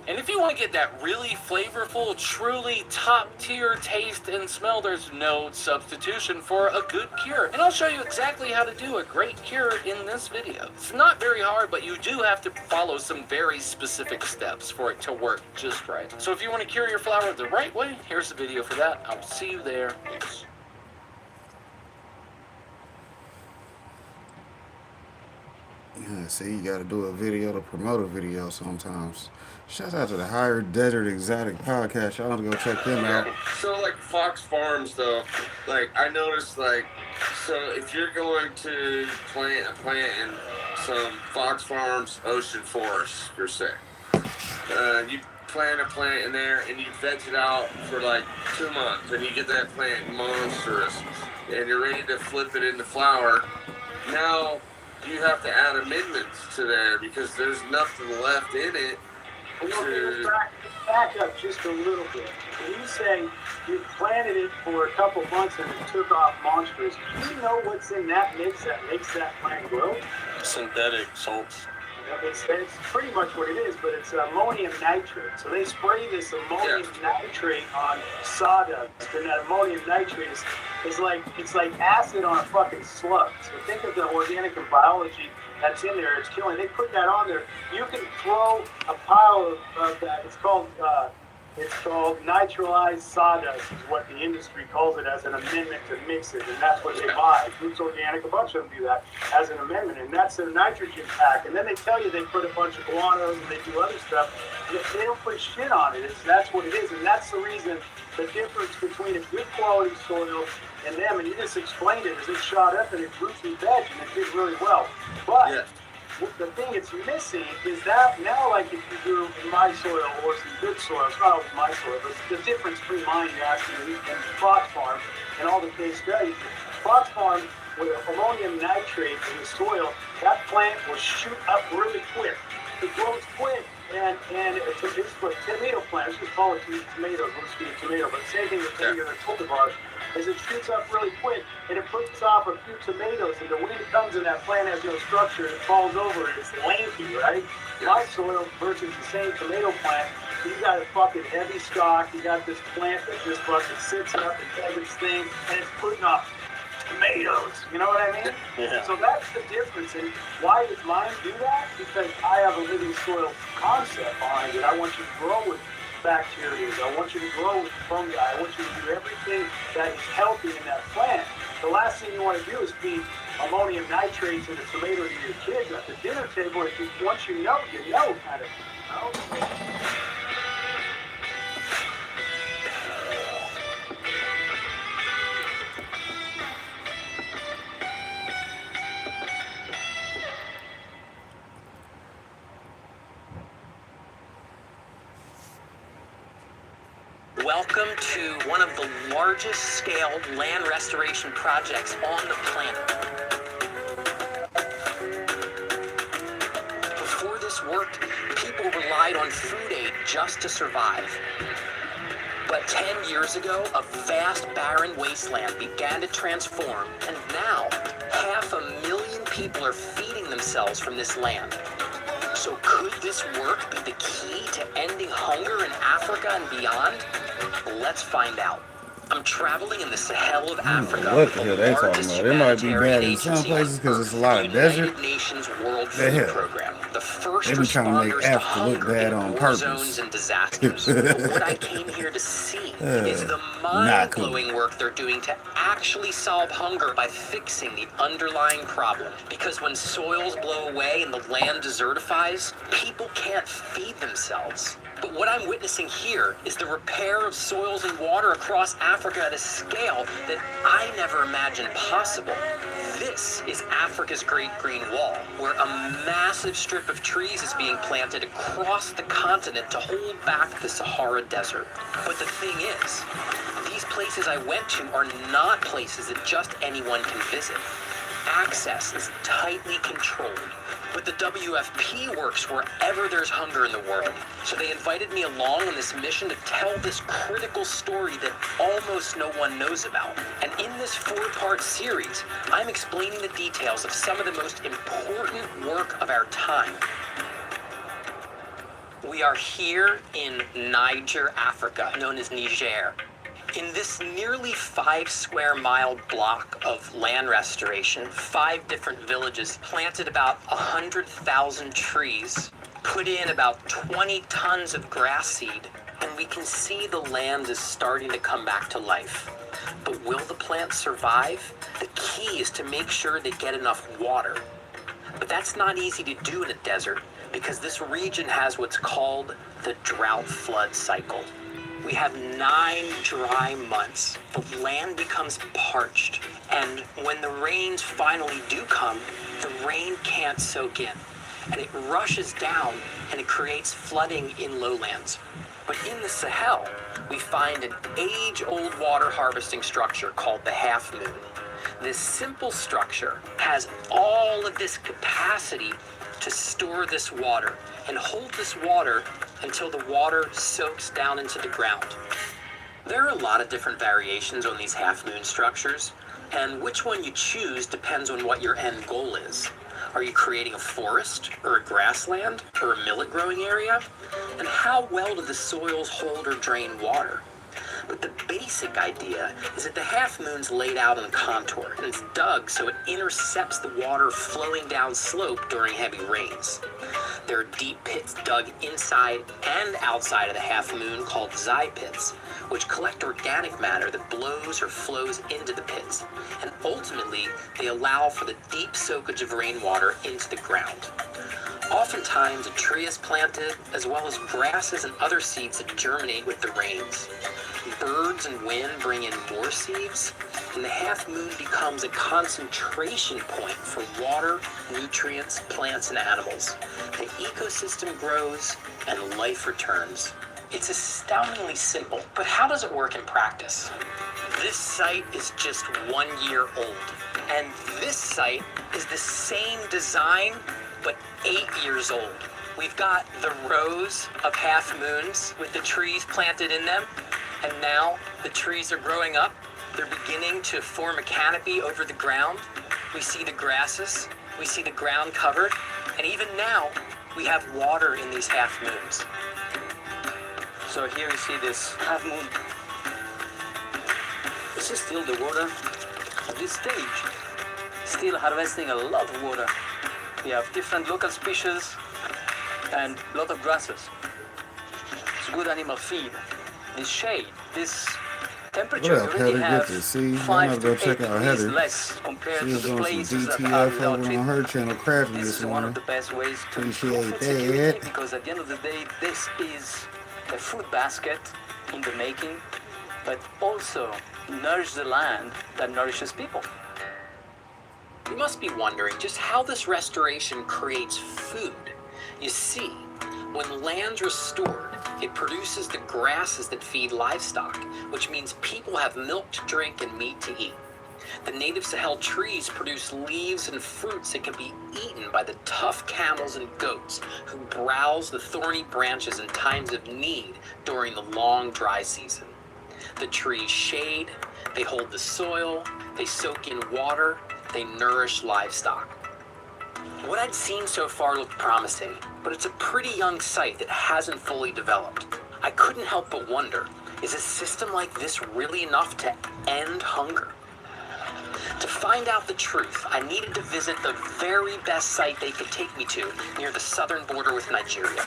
And if you want to get that really flavorful, truly top-tier taste and smell, there's no substitution for a good cure. And I'll show you exactly how to do a great cure in this video. It's not very hard, but you do have to follow some very specific steps for it to work just right. So if you want to cure your flower the right way, here's the video for that. I will see you there. Peace. Yeah, see, you gotta do a video to promote a video sometimes. Shout out to the Higher Desert Exotic Podcast. Y'all want to go check them out. So, like Fox Farms, though, like I noticed, like, so if you're going to plant a plant in some Fox Farms ocean forest, per se, you plant a plant in there and you veg it out for like 2 months, and you get that plant monstrous, and you're ready to flip it into flower. Now you have to add amendments to there because there's nothing left in it. Back up just a little bit. When you say you planted it for a couple months and it took off monstrous, do you know what's in that mix that makes that plant grow? Synthetic salts. It's pretty much what it is, but it's ammonium nitrate. So they spray this ammonium nitrate on sawdust, and that ammonium nitrate is like, it's like acid on a fucking slug. So think of the organic and biology that's in there. It's killing. They put that on there. You can throw a pile of that. It's called nitralized sawdust is what the industry calls it, as an amendment to mix it, and that's what they buy. Roots Organic, a bunch of them do that as an amendment, and that's their nitrogen pack. And then they tell you they put a bunch of guano and they do other stuff. They don't put shit on it. That's what it is, and that's the reason, the difference between a good quality soil and them. And you just explained it, is it shot up and it grew some veg and it did really well. But the thing it's missing is that now, like if you grew in my soil or some good soil, it's not always my soil, but the difference between mine, you asked me, and Fox Farm and all the case studies, Fox Farm with ammonium nitrate in the soil, that plant will shoot up really quick. It grows quick, and it's a tomato plant. Let's just call it tomatoes. Let's be a tomato, but same thing with the cultivars. As it shoots up really quick, and it puts off a few tomatoes, and the wind comes and that plant has no structure, and it falls over, and it's lanky, right? My soil versus the same tomato plant, you got a fucking heavy stalk, you got this plant that just fucking sits up and does its thing, and it's putting off tomatoes, you know what I mean? Yeah. So that's the difference, and why does mine do that? Because I have a living soil concept behind it. I want you to grow with bacteria. I want you to grow with fungi. I want you to do everything that is healthy in that plant. The last thing you want to do is feed ammonium nitrate to the tomato to your kids at the dinner table. If you, once you know kind of. You know? Welcome to one of the largest scaled land restoration projects on the planet. Before this worked, people relied on food aid just to survive. But 10 years ago, a vast barren wasteland began to transform, and now 500,000 people are feeding themselves from this land. So could this work be the key to ending hunger in Africa and beyond? Let's find out. I'm traveling in the Sahel of Africa. What the hell they talking about? It might be bad in some places because it's a lot of desert. United Nations World The Food hell? Program. The first They be trying to make responders Africa look hunger bad in on war purpose. zones and disasters. But what I came here to see is the mind-blowing work they're doing to actually solve hunger by fixing the underlying problem. Because when soils blow away and the land desertifies, people can't feed themselves. But what I'm witnessing here is the repair of soils and water across Africa at a scale that I never imagined possible. This is Africa's Great Green Wall, where a massive strip of trees is being planted across the continent to hold back the Sahara Desert. But the thing is, these places I went to are not places that just anyone can visit. Access is tightly controlled. But the WFP works wherever there's hunger in the world. So they invited me along on this mission to tell this critical story that almost no one knows about. And in this 4-part series, I'm explaining the details of some of the most important work of our time. We are here in Niger, Africa, known as Niger. In this nearly 5 square mile block of land restoration, 5 different villages planted about 100,000 trees, put in about 20 tons of grass seed, and we can see the land is starting to come back to life. But will the plants survive? The key is to make sure they get enough water. But that's not easy to do in a desert because this region has what's called the drought flood cycle. We have 9 dry months. The land becomes parched, and when the rains finally do come, the rain can't soak in, and it rushes down and it creates flooding in lowlands. But in the Sahel, we find an age-old water harvesting structure called the half moon. This simple structure has all of this capacity to store this water and hold this water until the water soaks down into the ground. There are a lot of different variations on these half-moon structures, and which one you choose depends on what your end goal is. Are you creating a forest, or a grassland, or a millet growing area? And how well do the soils hold or drain water? But the basic idea is that the half moon's laid out in a contour, and it's dug so it intercepts the water flowing down slope during heavy rains. There are deep pits dug inside and outside of the half moon called zai pits, which collect organic matter that blows or flows into the pits, and ultimately they allow for the deep soakage of rainwater into the ground. Oftentimes a tree is planted, as well as grasses and other seeds that germinate with the rains. Birds and wind bring in more seeds, and the half moon becomes a concentration point for water, nutrients, plants, and animals. The ecosystem grows, and life returns. It's astoundingly simple, but how does it work in practice? This site is just 1 year old, and this site is the same design, but 8 years old. We've got the rows of half moons with the trees planted in them, and now the trees are growing up. They're beginning to form a canopy over the ground. We see the grasses, we see the ground covered, and even now we have water in these half moons. So here you see this half moon. This is still the water at this stage. Still harvesting a lot of water. We have different local species and a lot of grasses. good animal feed, this shade, this What temperature, you up, already Heather? have Good to see you. Y'all 5 have to go to 8 check out degrees Heather. less compared She to was the doing some places that are DTF without over on treatment. her channel, crafting This this is one of morning. the best ways to Appreciate improve food security that. because at the end of the day, this is a food basket in the making, but also nourish the land that nourishes people. You must be wondering just how this restoration creates food. You see, when land's restored, it produces the grasses that feed livestock, which means people have milk to drink and meat to eat. The native Sahel trees produce leaves and fruits that can be eaten by the tough camels and goats who browse the thorny branches in times of need during the long dry season. The trees shade, they hold the soil, they soak in water, they nourish livestock. What I'd seen so far looked promising, but it's a pretty young site that hasn't fully developed. I couldn't help but wonder, is a system like this really enough to end hunger? To find out the truth, I needed to visit the very best site they could take me to near the southern border with Nigeria.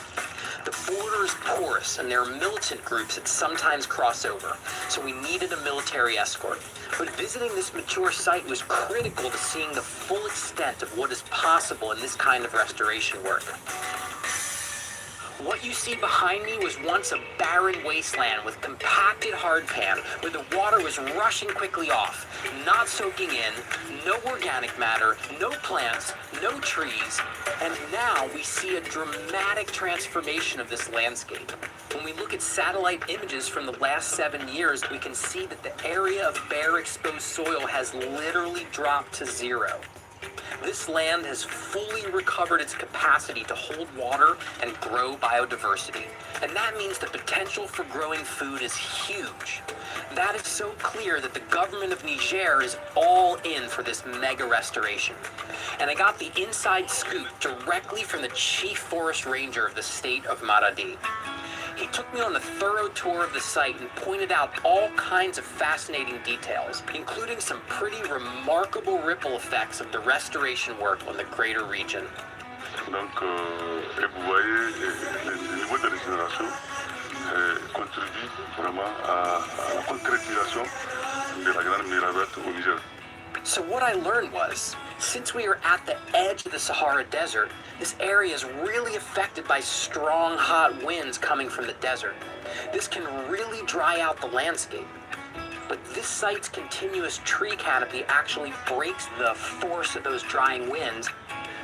The border is porous and there are militant groups that sometimes cross over, so we needed a military escort. But visiting this mature site was critical to seeing the full extent of what is possible in this kind of restoration work. What you see behind me was once a barren wasteland with compacted hardpan where the water was rushing quickly off, not soaking in, no organic matter, no plants, no trees, and now we see a dramatic transformation of this landscape. When we look at satellite images from the last 7 years, we can see that the area of bare exposed soil has literally dropped to zero. This land has fully recovered its capacity to hold water and grow biodiversity. And that means the potential for growing food is huge. That is so clear that the government of Niger is all in for this mega restoration. And I got the inside scoop directly from the chief forest ranger of the state of Maradi. He took me on a thorough tour of the site and pointed out all kinds of fascinating details, including some pretty remarkable ripple effects of the restoration work on the greater region. Donc, et vous voyez, le niveau de régénération contribue vraiment à la concrétisation de la grande muraille verte au Niger. So what I learned was, since we are at the edge of the Sahara Desert, this area is really affected by strong, hot winds coming from the desert. This can really dry out the landscape. But this site's continuous tree canopy actually breaks the force of those drying winds.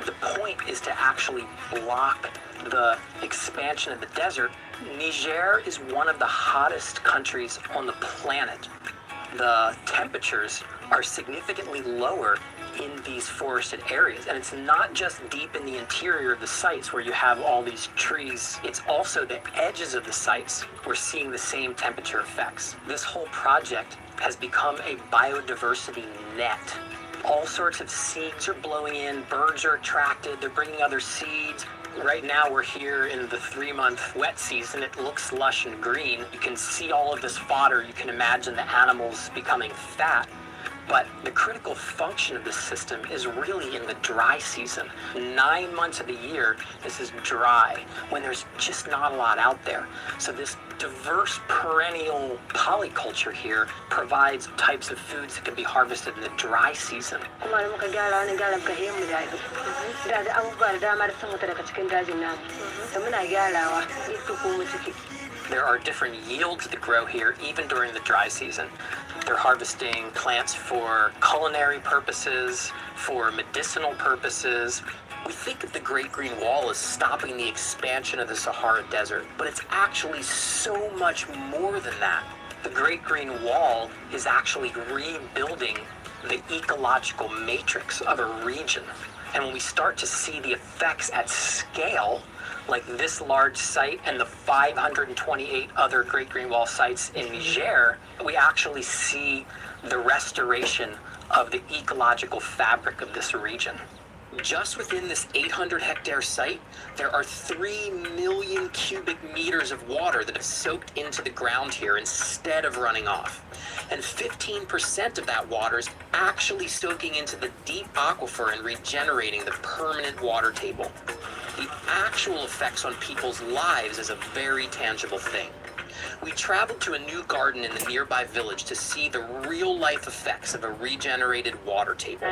The point is to actually block the expansion of the desert. Niger is one of the hottest countries on the planet. The temperatures are significantly lower in these forested areas. And it's not just deep in the interior of the sites where you have all these trees, it's also the edges of the sites we're seeing the same temperature effects. This whole project has become a biodiversity net. All sorts of seeds are blowing in, birds are attracted, they're bringing other seeds. Right now we're here in the 3-month wet season. It looks lush and green. You can see all of this fodder. You can imagine the animals becoming fat. But the critical function of this system is really in the dry season. 9 months of the year, this is dry, when there's just not a lot out there. So this diverse perennial polyculture here provides types of foods that can be harvested in the dry season. There are different yields that grow here, even during the dry season. They're harvesting plants for culinary purposes, for medicinal purposes. We think of the Great Green Wall as stopping the expansion of the Sahara Desert, but it's actually so much more than that. The Great Green Wall is actually rebuilding the ecological matrix of a region. And when we start to see the effects at scale, like this large site and the 528 other Great Green Wall sites in Niger, we actually see the restoration of the ecological fabric of this region. Just within this 800-hectare site, there are 3 million cubic meters of water that have soaked into the ground here instead of running off. And 15% of that water is actually soaking into the deep aquifer and regenerating the permanent water table. the actual effects on people's lives is a very tangible thing. We traveled to a new garden in the nearby village to see the real-life effects of a regenerated water table.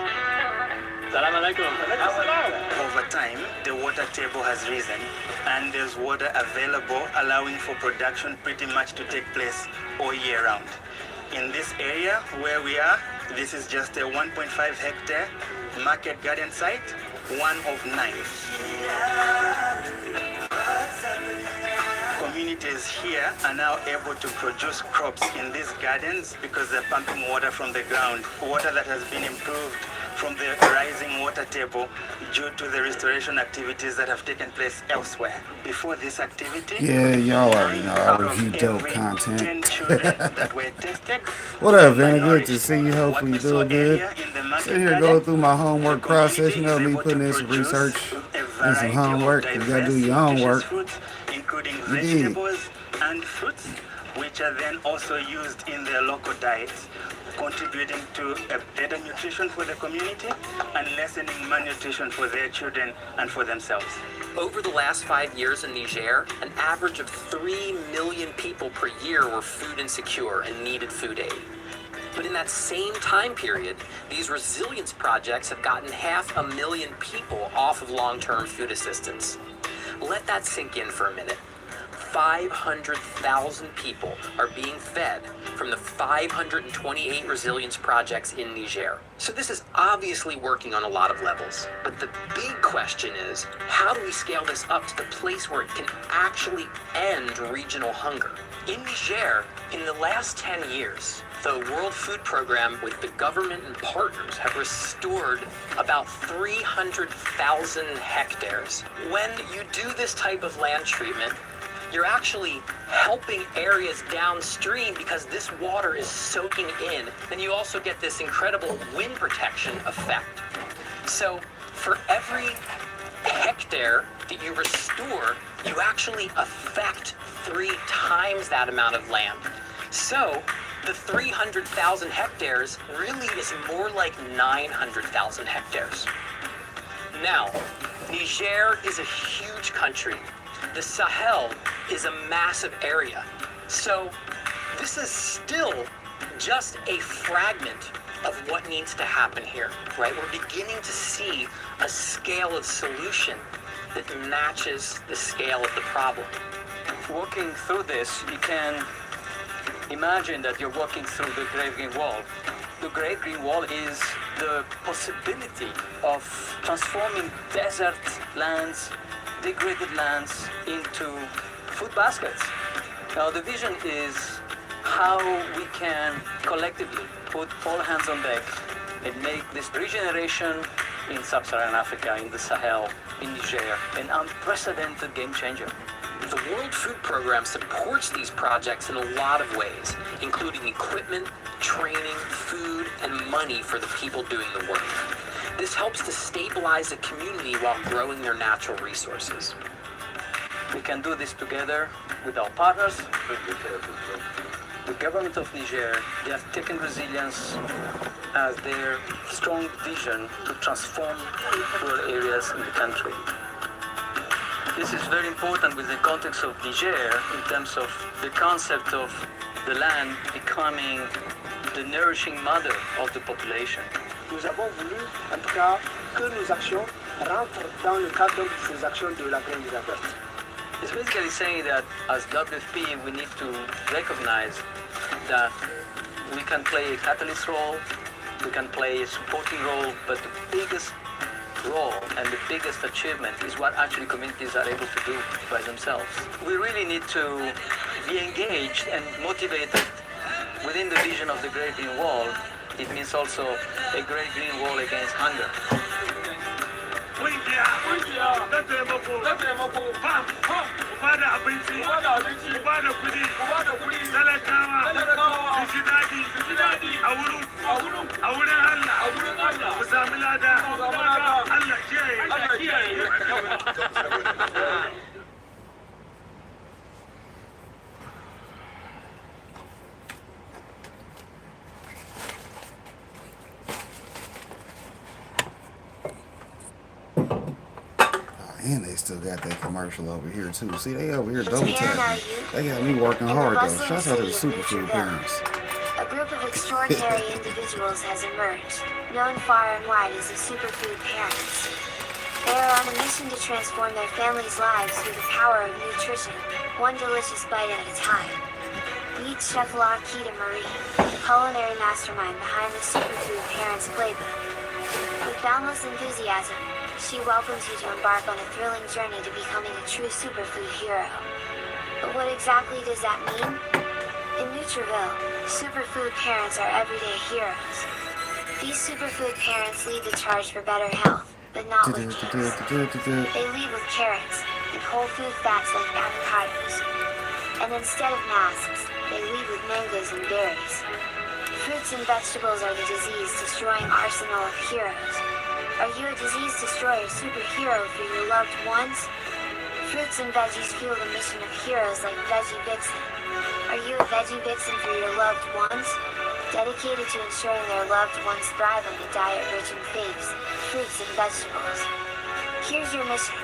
Over time, the water table has risen and there's water available, allowing for production pretty much to take place all year round. In this area where we are, this is just a 1.5 hectare market garden site, one of 9. Communities here are now able to produce crops in these gardens because they're pumping water from the ground, water that has been improved from the rising water table due to the restoration activities that have taken place elsewhere. Before this activity, Yeah, y'all already know I out review of dope every 10 content. children that were tested, What up, were Vanna? Good to malnourished. see you. What Hopefully we you're saw doing good. earlier in the Sit market here garden, going through my the homework cross community session is of me able putting to in some produce research a and some variety of homework. You gotta do diverse your nutritious homework. foods, including You did. vegetables and fruits, which are then also used in their local diets, contributing to a better nutrition for the community and lessening malnutrition for their children and for themselves. Over the last 5 years in Niger, an average of 3 million people per year were food insecure and needed food aid. But in that same time period, these resilience projects have gotten 500,000 people off of long-term food assistance. Let that sink in for a minute. 500,000 people are being fed from the 528 resilience projects in Niger. So this is obviously working on a lot of levels. But the big question is, how do we scale this up to the place where it can actually end regional hunger? In Niger, in the last 10 years, the World Food Program with the government and partners have restored about 300,000 hectares. When you do this type of land treatment, you're actually helping areas downstream because this water is soaking in. Then you also get this incredible wind protection effect. So for every hectare that you restore, you actually affect 3 times that amount of land. So the 300,000 hectares really is more like 900,000 hectares. Now, Niger is a huge country. The Sahel is a massive area. So this is still just a fragment of what needs to happen here, right? We're beginning to see a scale of solution that matches the scale of the problem. Walking through this, you can imagine that you're walking through the Great Green Wall. The Great Green Wall is the possibility of transforming desert lands, degraded lands into food baskets. Now the vision is how we can collectively put all hands on deck and make this regeneration in sub-Saharan Africa, in the Sahel, in Niger, an unprecedented game changer. The World Food Program supports these projects in a lot of ways, including equipment, training, food, and money for the people doing the work. This helps to stabilize the community while growing their natural resources. We can do this together with our partners. The government of Niger, they have taken resilience as their strong vision to transform rural areas in the country. This is very important with the context of Niger in terms of the concept of the land becoming the nourishing mother of the population. Nous avons voulu, en tout cas, que nos actions rentrent dans le cadre de ces actions de la Grande Verte. It's basically saying that as WFP, we need to recognize that we can play a catalyst role, we can play a supporting role, but the biggest role and the biggest achievement is what actually communities are able to do by themselves. We really need to be engaged and motivated within the vision of the Great Green Wall. It means also a Great Green Wall against hunger. And they still got that commercial over here too. See, they over here double Japan are tapping. you? They got me working In the hard though. bustling Shout out to the city of superfood Neutreville, parents. a group of extraordinary individuals has emerged, known far and wide as the superfood parents. They are on a mission to transform their families' lives through the power of nutrition, one delicious bite at a time. Meet Chef Lakita Marie, the culinary mastermind behind the Superfood Parents Playbook. With boundless enthusiasm, she welcomes you to embark on a thrilling journey to becoming a true superfood hero. But what exactly does that mean? In Neutreville, superfood parents are everyday heroes. These superfood parents lead the charge for better health, but not with gifts. They lead with carrots and whole food fats like avocados. And instead of masks, they lead with mangoes and berries. Fruits and vegetables are the disease-destroying arsenal of heroes. Are you a disease destroyer superhero for your loved ones? Fruits and veggies fuel the mission of heroes like Veggie Vixen. Are you a Veggie Vixen for your loved ones? Dedicated to ensuring their loved ones thrive on a diet rich in faves, fruits and vegetables. Here's your mission,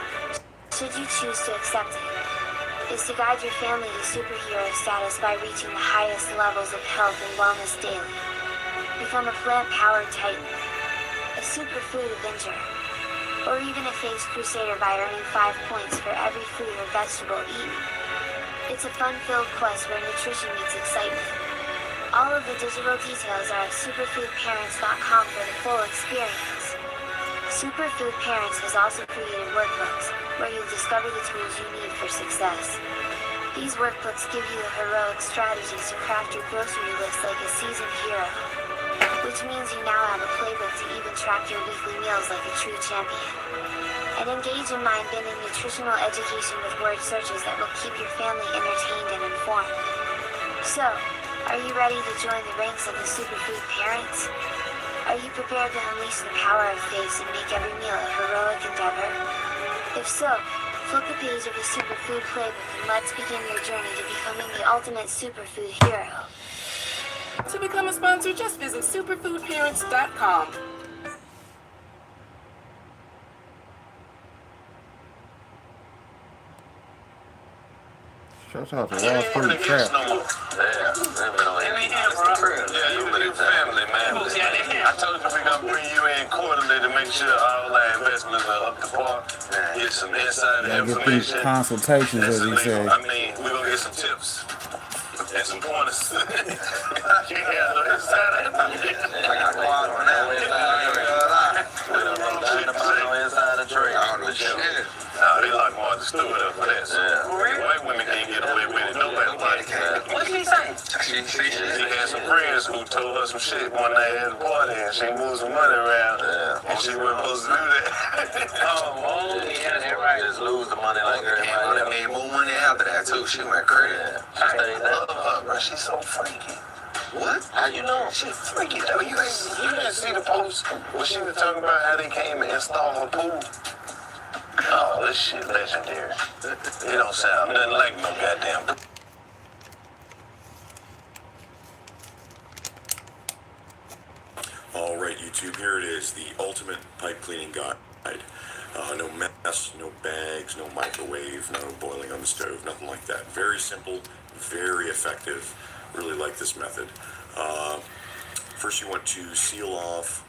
should you choose to accept it, is to guide your family to superhero status by reaching the highest levels of health and wellness daily. Become a plant-powered titan, a superfood avenger, or even a phased crusader by earning 5 points for every fruit or vegetable eaten. It's a fun-filled quest where nutrition meets excitement. All of the digital details are at superfoodparents.com for the full experience. Superfood Parents has also created workbooks, where you'll discover the tools you need for success. These workbooks give you the heroic strategies to craft your grocery list like a seasoned hero, which means you now have a playbook to even track your weekly meals like a true champion. And engage in mind-bending nutritional education with word searches that will keep your family entertained and informed. So, are you ready to join the ranks of the superfood parents? Are you prepared to unleash the power of faith and make every meal a heroic endeavor? If so, flip the page of the Superfood Playbook and let's begin your journey to becoming the ultimate superfood hero. To become a sponsor, just visit superfoodparents.com. Shout out to Wall Street Trap. Family, man. I told you we're gonna bring you in quarterly to make sure all our investments are up to par. Get some inside Get these information. consultations, as he said. I mean, we're gonna get some tips and some pointers. You got no inside they like Martha Stewart up for that. White women can't get away with it. Nobody can. What did he say? She had some friends who told her some shit one night at a party, and she moved some money around, and she wasn't supposed to do that. Yeah, that's right. Just lose the money like everybody. They made more money after that too. She went crazy. I love her, bro. She's so freaky. What? How you know? She's freaky though. You didn't see the post where she was talking about how they came and installed her pool. Oh, this shit legendary. It don't sound nothing like no goddamn. All right, YouTube, here it is, the ultimate pipe cleaning guide. No mess, no bags, no microwave, no boiling on the stove, nothing like that. Very simple, very effective. Really like this method. First, you want to seal off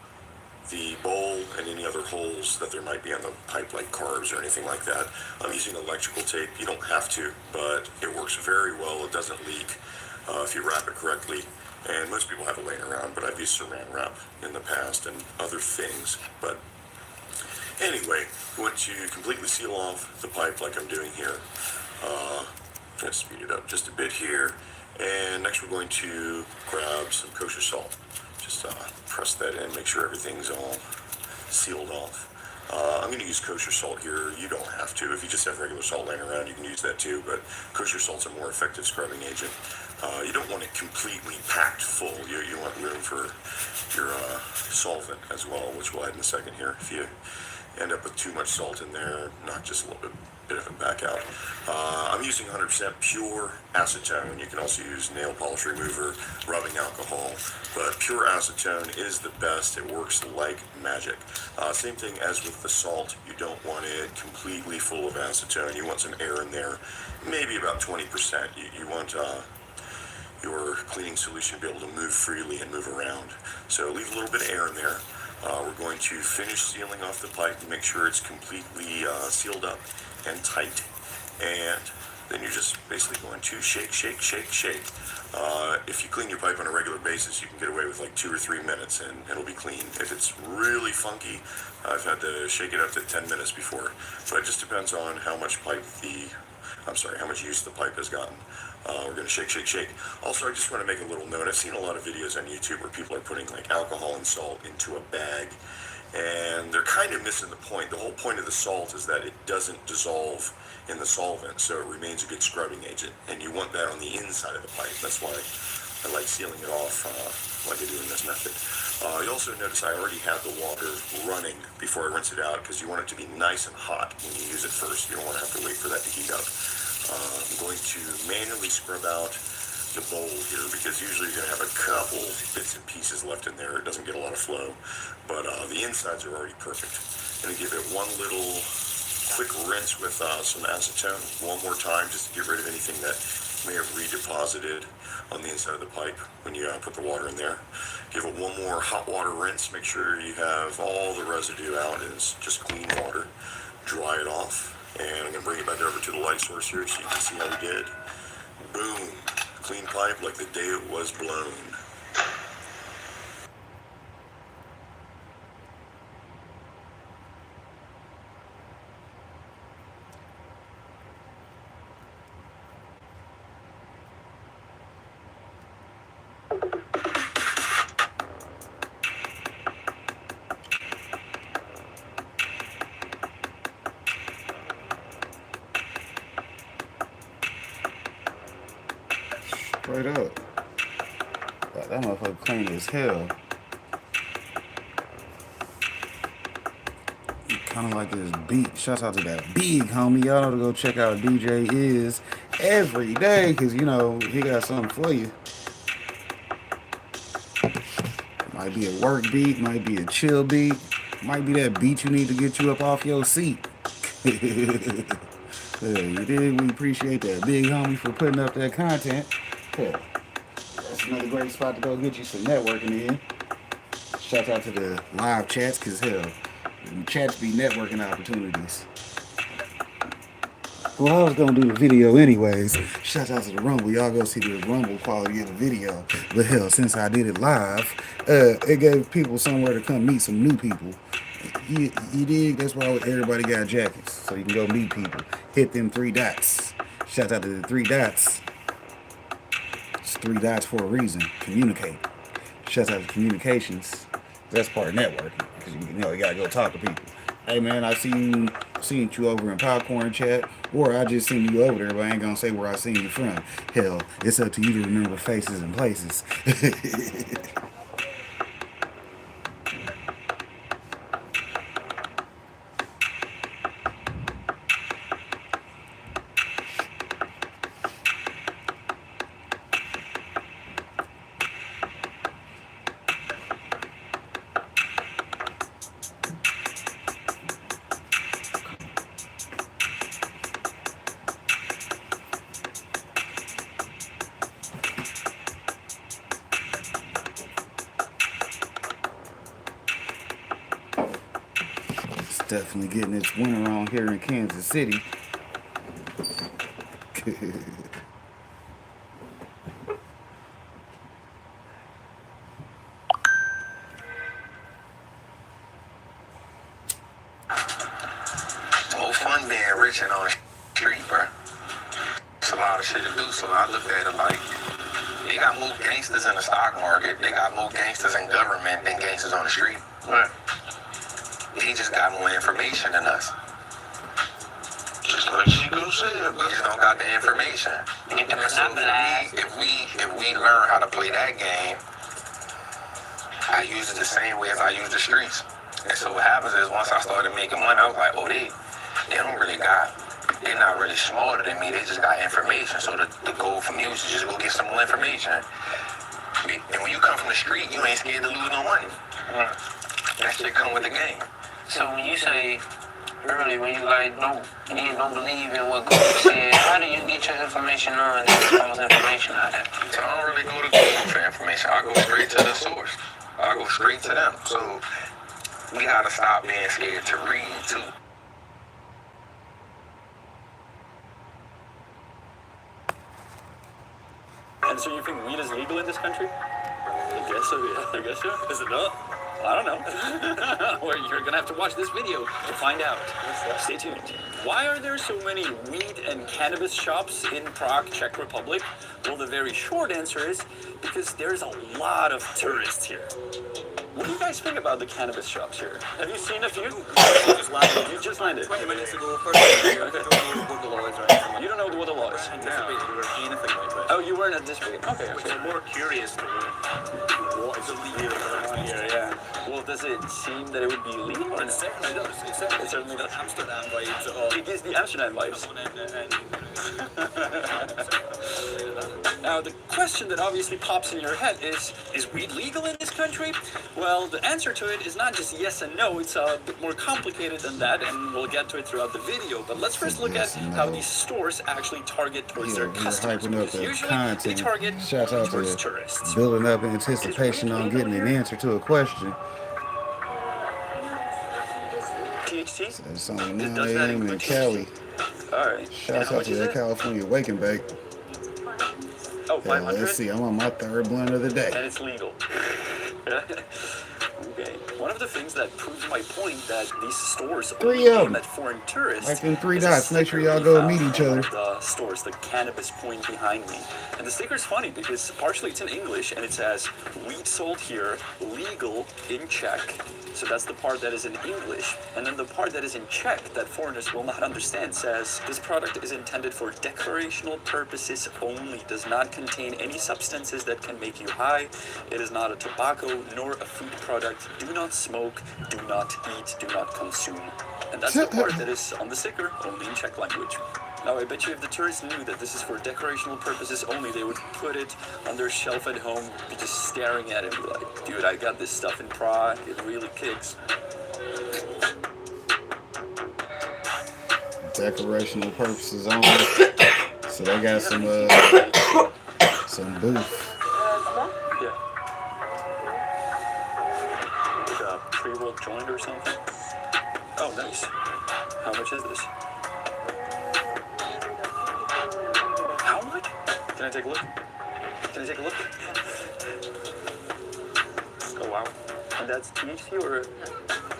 the bowl and any other holes that there might be on the pipe, like carbs or anything like that. I'm using electrical tape. You don't have to, but it works very well. It doesn't leak if you wrap it correctly. And most people have it laying around, but I've used saran wrap in the past and other things. But anyway, you want to completely seal off the pipe like I'm doing here. Try to speed it up just a bit here. And next we're going to grab some kosher salt. Just press that in, make sure everything's all sealed off. I'm going to use kosher salt here. You don't have to. If you just have regular salt laying around, you can use that too, but kosher salt's a more effective scrubbing agent. You don't want it completely packed full. You want room for your solvent as well, which we'll add in a second here. If you end up with too much salt in there, not just a little bit bit of it back out. I'm using 100% pure acetone. You can also use nail polish remover, rubbing alcohol, but pure acetone is the best. It works like magic. Same thing as with the salt. You don't want it completely full of acetone. You want some air in there, maybe about 20%. You want your cleaning solution to be able to move freely and move around. So leave a little bit of air in there. We're going to finish sealing off the pipe and make sure it's completely sealed up and tight. And then you're just basically going to shake, shake, shake, shake. If you clean your pipe on a regular basis, you can get away with like 2 or 3 minutes and it'll be clean. If it's really funky, I've had to shake it up to 10 minutes before. But it just depends on how much how much use the pipe has gotten. We're going to shake, shake, shake. Also, I just want to make a little note. I've seen a lot of videos on YouTube where people are putting like alcohol and salt into a bag, and they're kind of missing the point. The whole point of the salt is that it doesn't dissolve in the solvent, so it remains a good scrubbing agent, and you want that on the inside of the pipe. That's why I like sealing it off like I do in this method. You also notice I already have the water running before I rinse it out, because you want it to be nice and hot when you use it first. You don't want to have to wait for that to heat up. I'm going to manually scrub out the bowl here, because usually you're going to have a couple bits and pieces left in there. It doesn't get a lot of flow, but the insides are already perfect. I'm going to give it one little quick rinse with some acetone one more time, just to get rid of anything that may have redeposited on the inside of the pipe when you put the water in there. Give it one more hot water rinse. Make sure you have all the residue out, and it's just clean water. Dry it off. And I'm going to bring it back over to the light source here so you can see how we did. Boom. Clean pipe like the day it was blown. Straight up. God, that motherfucker clean as hell. Kind of like this beat. Shouts out to that big homie. Y'all know to go check out DJ Is every day, because, you know, he got something for you. Might be a work beat, might be a chill beat, might be that beat you need to get you up off your seat. Yeah, you did. We appreciate that big homie for putting up that content. Yeah. That's another great spot to go get you some networking in. Shout out to the live chats, because hell, the chats be networking opportunities. Well, I was gonna do the video anyways. Shout out to the Rumble. Y'all go see the Rumble quality of the video. But hell, since I did it live, it gave people somewhere to come meet some new people. You dig? That's why everybody got jackets, so you can go meet people. Hit them 3 dots. Shout out to the 3 dots. It's 3 dots for a reason. Communicate. Shout out to communications. That's part of networking, because you know you gotta go talk to people. Hey man, I seen you over in Popcorn Chat, or I just seen you over there, but I ain't gonna say where I seen you from. Hell, it's up to you to remember faces and places. Definitely getting its winter on here in Kansas City. More fun being rich and on the street, bro. It's a lot of shit to do, so I look at it like they got more gangsters in the stock market, they got more gangsters in government than gangsters on the street. Right. They just got more information than us. Just like Chico said, we just don't got the information. And so if we learn how to play that game, I use it the same way as I use the streets. And so what happens is once I started making money, I was like, oh, they don't really got they're not really smarter than me. They just got information. So the goal for me was to just go get some more information. And when you come from the street, you ain't scared to lose no money. That shit come with the game. So when you say earlier, when you like don't believe in what Google said, how do you get your information on all information out there? So I don't really go to Google for information. I go straight to the source. I go straight to them. So we gotta stop being scared to read too. And so you think weed is legal in this country? I guess so, yeah. I guess so. Is it not? I don't know. Well, you're gonna have to watch this video to find out. Stay tuned. Why are there so many weed and cannabis shops in Prague, Czech Republic? Well, the very short answer is because there's a lot of tourists here. What do you guys think about the cannabis shops here? Have you seen a few? You just landed. 20 minutes ago. Okay. You don't know what the law is? Oh, you weren't anticipating. Okay. I'm more curious to what is illegal around here. Yeah. Well, does it seem that it would be legal? Or It certainly does. It certainly does. Amsterdam vibes at all. It gives the Amsterdam vibes. Now, the question that obviously pops in your head is weed legal in this country? Well, the answer to it is not just yes and no, it's a bit more complicated than that, and we'll get to it throughout the video. But let's first look at how these stores actually target towards their customers. Hyping up Because the usually content. they target Shout out towards to tourists. building up anticipation on getting an answer to a question. THC? So it's only Does 9 that a.m. include in Cali. Alright. Shouts out to that California waking bag. Oh, Yeah, 500? let's see, I'm on my third blunt of the day. And it's legal. Okay. One of the things that proves my point that these stores only aim at foreign tourists. Like them 3 is a dots, make sure y'all sticker go we meet found each other. on the stores, the cannabis point behind me. And the sticker's funny because partially it's in English and it says weed sold here, legal in Czech. So that's the part that is in English. And then the part that is in Czech that foreigners will not understand says this product is intended for declarational purposes only, does not contain any substances that can make you high. It is not a tobacco nor a food product. Do not smoke, do not eat, do not consume. And that's the part that is on the sticker, only in Czech language. Now, I bet you if the tourists knew that this is for decorational purposes only, they would put it on their shelf at home, be just staring at it and be like, dude, I got this stuff in Prague, it really kicks. Decorational purposes only. So they got some booth. Yeah. Like a pre-rolled joint or something. Oh, nice. How much is this? How much? Can I take a look? Can I take a look? Oh, wow. And that's THC or?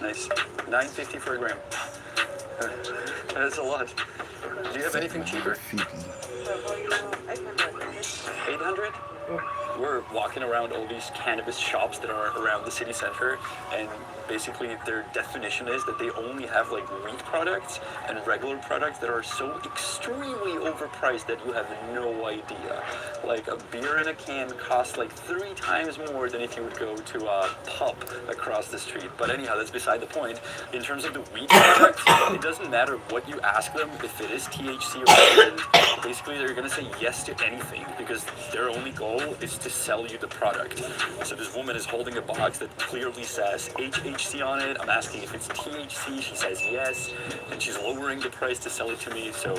Nice. $9.50 for a gram. That's a lot. Do you have anything cheaper? 800? We're walking around all these cannabis shops that are around the city center, and basically their definition is that they only have like weed products and regular products that are so extremely overpriced that you have no idea. Like a beer in a can costs like 3 times more than if you would go to a pub across the street. But anyhow, that's beside the point. In terms of the weed products, it doesn't matter what you ask them, if it is THC or not. Basically, they're gonna say yes to anything because their only goal is to sell you the product. So this woman is holding a box that clearly says HHC on it. I'm asking if it's THC. She says yes, and she's lowering the price to sell it to me. So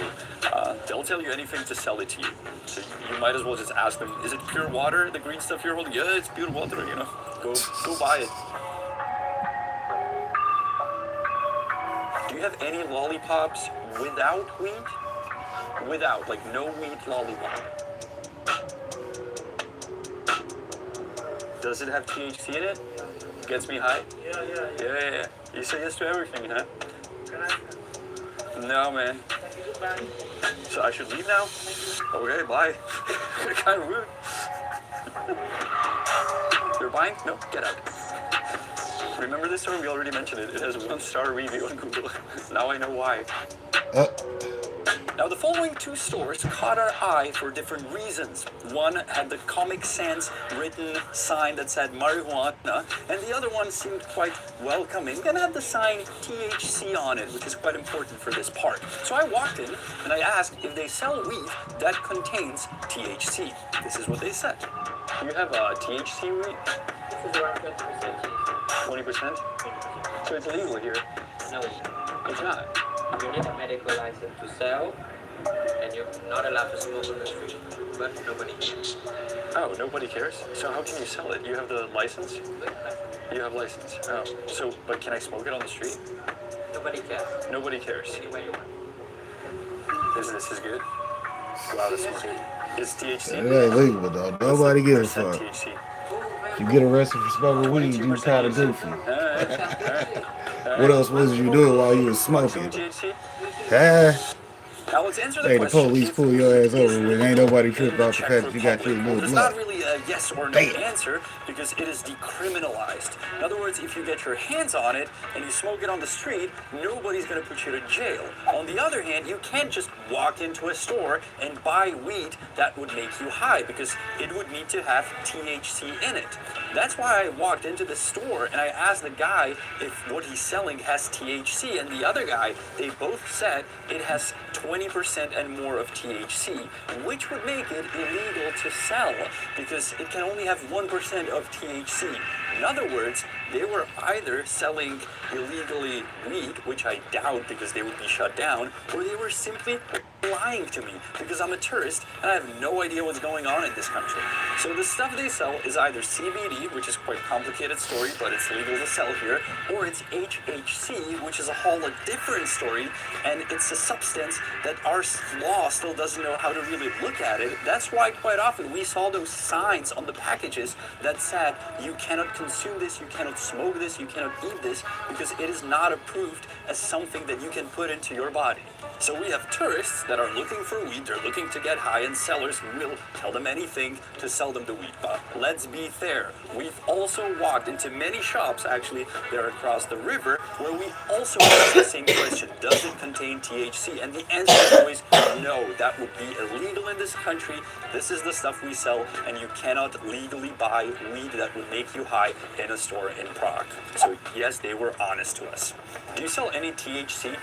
they'll tell you anything to sell it to you. So you might as well just ask them, is it pure water, the green stuff you're holding? Yeah, it's pure water, you know. Go buy it. Do you have any lollipops without weed? Without, like no weed lollipop. Does it have THC in it? Gets me high? Yeah. You say yes to everything, huh? No, man. So I should leave now? Okay, bye. Kind of rude. You're buying? No, get out. Remember this store? We already mentioned it. It has 1-star review on Google. Now I know why. Now, the following two stores caught our eye for different reasons. One had the Comic Sans written sign that said marijuana, and the other one seemed quite welcoming and had the sign THC on it, which is quite important for this part. So I walked in and I asked if they sell weed that contains THC. This is what they said. You have THC weed? This is around 20%. 20%? So it's legal here? No, it's not. You need a medical license to sell, and you're not allowed to smoke on the street, but nobody cares. Oh, nobody cares? So how can you sell it? You have the license? You have license. Oh, so, but can I smoke it on the street? Nobody cares. Nobody cares. Anywhere you want. This is good? Wow, this is good. Is THC? It ain't legal though. Nobody gives a fuck. THC? If you get arrested for smoking weed, you kind of goofy. What else was you doing while you was smoking? Now let's answer the Hey, the question. police pull your ass over when ain't nobody tripped off the fact that you got your little It's blood. not really a yes or no answer because it is decriminalized. In other words, if you get your hands on it and you smoke it on the street, nobody's going to put you to jail. On the other hand, you can't just walk into a store and buy weed that would make you high because it would need to have THC in it. That's why I walked into the store and I asked the guy if what he's selling has THC, and the other guy, they both said it has 20% and more of THC, which would make it illegal to sell because it can only have 1% of THC. In other words, they were either selling illegally weed, which I doubt because they would be shut down, or they were simply lying to me because I'm a tourist and I have no idea what's going on in this country. So the stuff they sell is either CBD, which is quite a complicated story, but it's legal to sell here, or it's HHC, which is a whole different story, and it's a substance that our law still doesn't know how to really look at it. That's why quite often we saw those signs on the packages that said you cannot consume this, you cannot smoke this, you cannot eat this, because it is not approved as something that you can put into your body. So we have tourists that are looking for weed, they're looking to get high, and sellers will tell them anything to sell them the weed. But let's be fair, we've also walked into many shops, actually, they're across the river, where we also ask the same question, does it contain THC? And the answer is always no, that would be illegal in this country, this is the stuff we sell, and you cannot legally buy weed that would make you high in a store in Prague. So yes, they were honest to us. Do you sell any THC?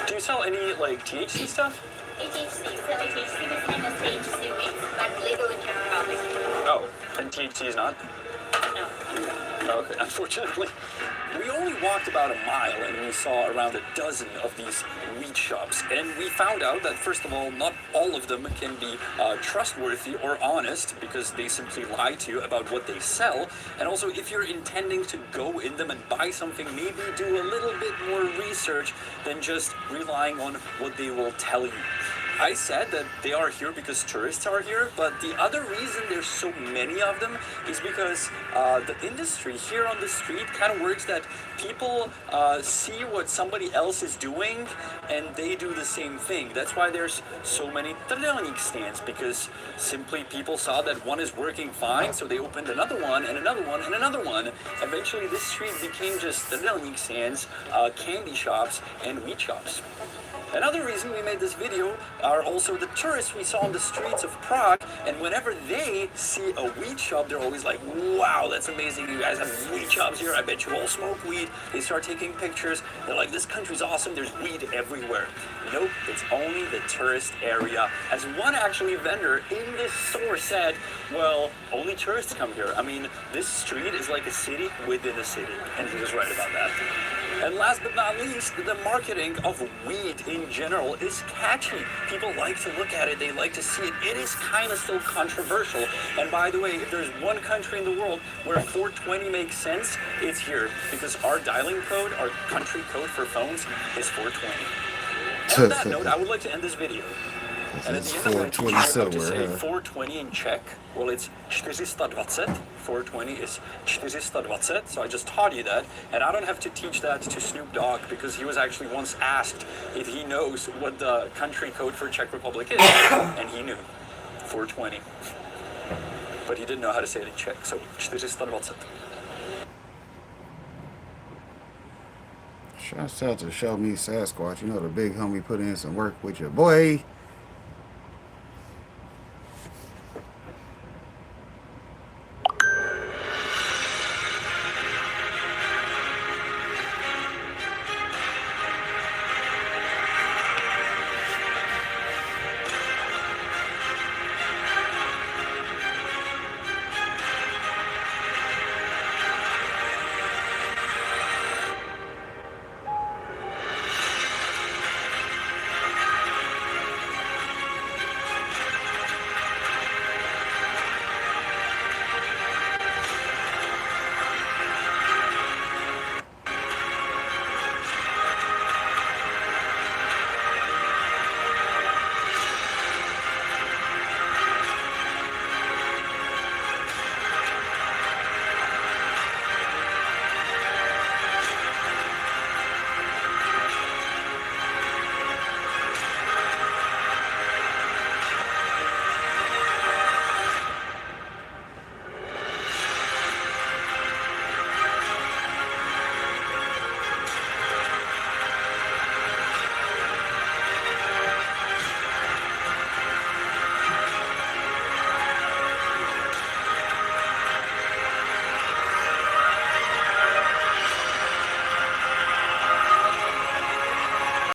Do you sell any, like, THC stuff? HHC, so HHC the same as THC weed, but legal in Czech Republic. Oh, and THC is not? No. Okay, unfortunately. We only walked about a mile and we saw around a dozen of these weed shops. And we found out that, first of all, not all of them can be trustworthy or honest because they simply lie to you about what they sell. And also, if you're intending to go in them and buy something, maybe do a little bit more research than just relying on what they will tell you. I said that they are here because tourists are here, but the other reason there's so many of them is because the industry here on the street kind of works that people see what somebody else is doing and they do the same thing. That's why there's so many trelelnik stands, because simply people saw that one is working fine, so they opened another one and another one and another one. Eventually this street became just trelelnik stands, candy shops, and weed shops. Another reason we made this video are also the tourists we saw on the streets of Prague, and whenever they see a weed shop, they're always like, wow, that's amazing, you guys have weed shops here, I bet you all smoke weed. They start taking pictures, they're like, this country's awesome, there's weed everywhere. Nope, it's only the tourist area. As one actually vendor in this store said, well, only tourists come here. I mean, this street is like a city within a city, and he was right about that. And last but not least, the marketing of weed in general is catchy. People like to look at it, they like to see it. It is kind of still controversial. And by the way, if there's one country in the world where 420 makes sense, it's here. Because our dialing code, our country code for phones is 420. And on that note, I would like to end this video. And at the end, I'm going to teach you how to say 420 in Czech. Well, it's 420. 420 is 420. So I just taught you that. And I don't have to teach that to Snoop Dogg because he was actually once asked if he knows what the country code for Czech Republic is. And he knew. 420. But he didn't know how to say it in Czech. So 420. Shouts out to Show Me Sasquatch. You know the big homie put in some work with your boy.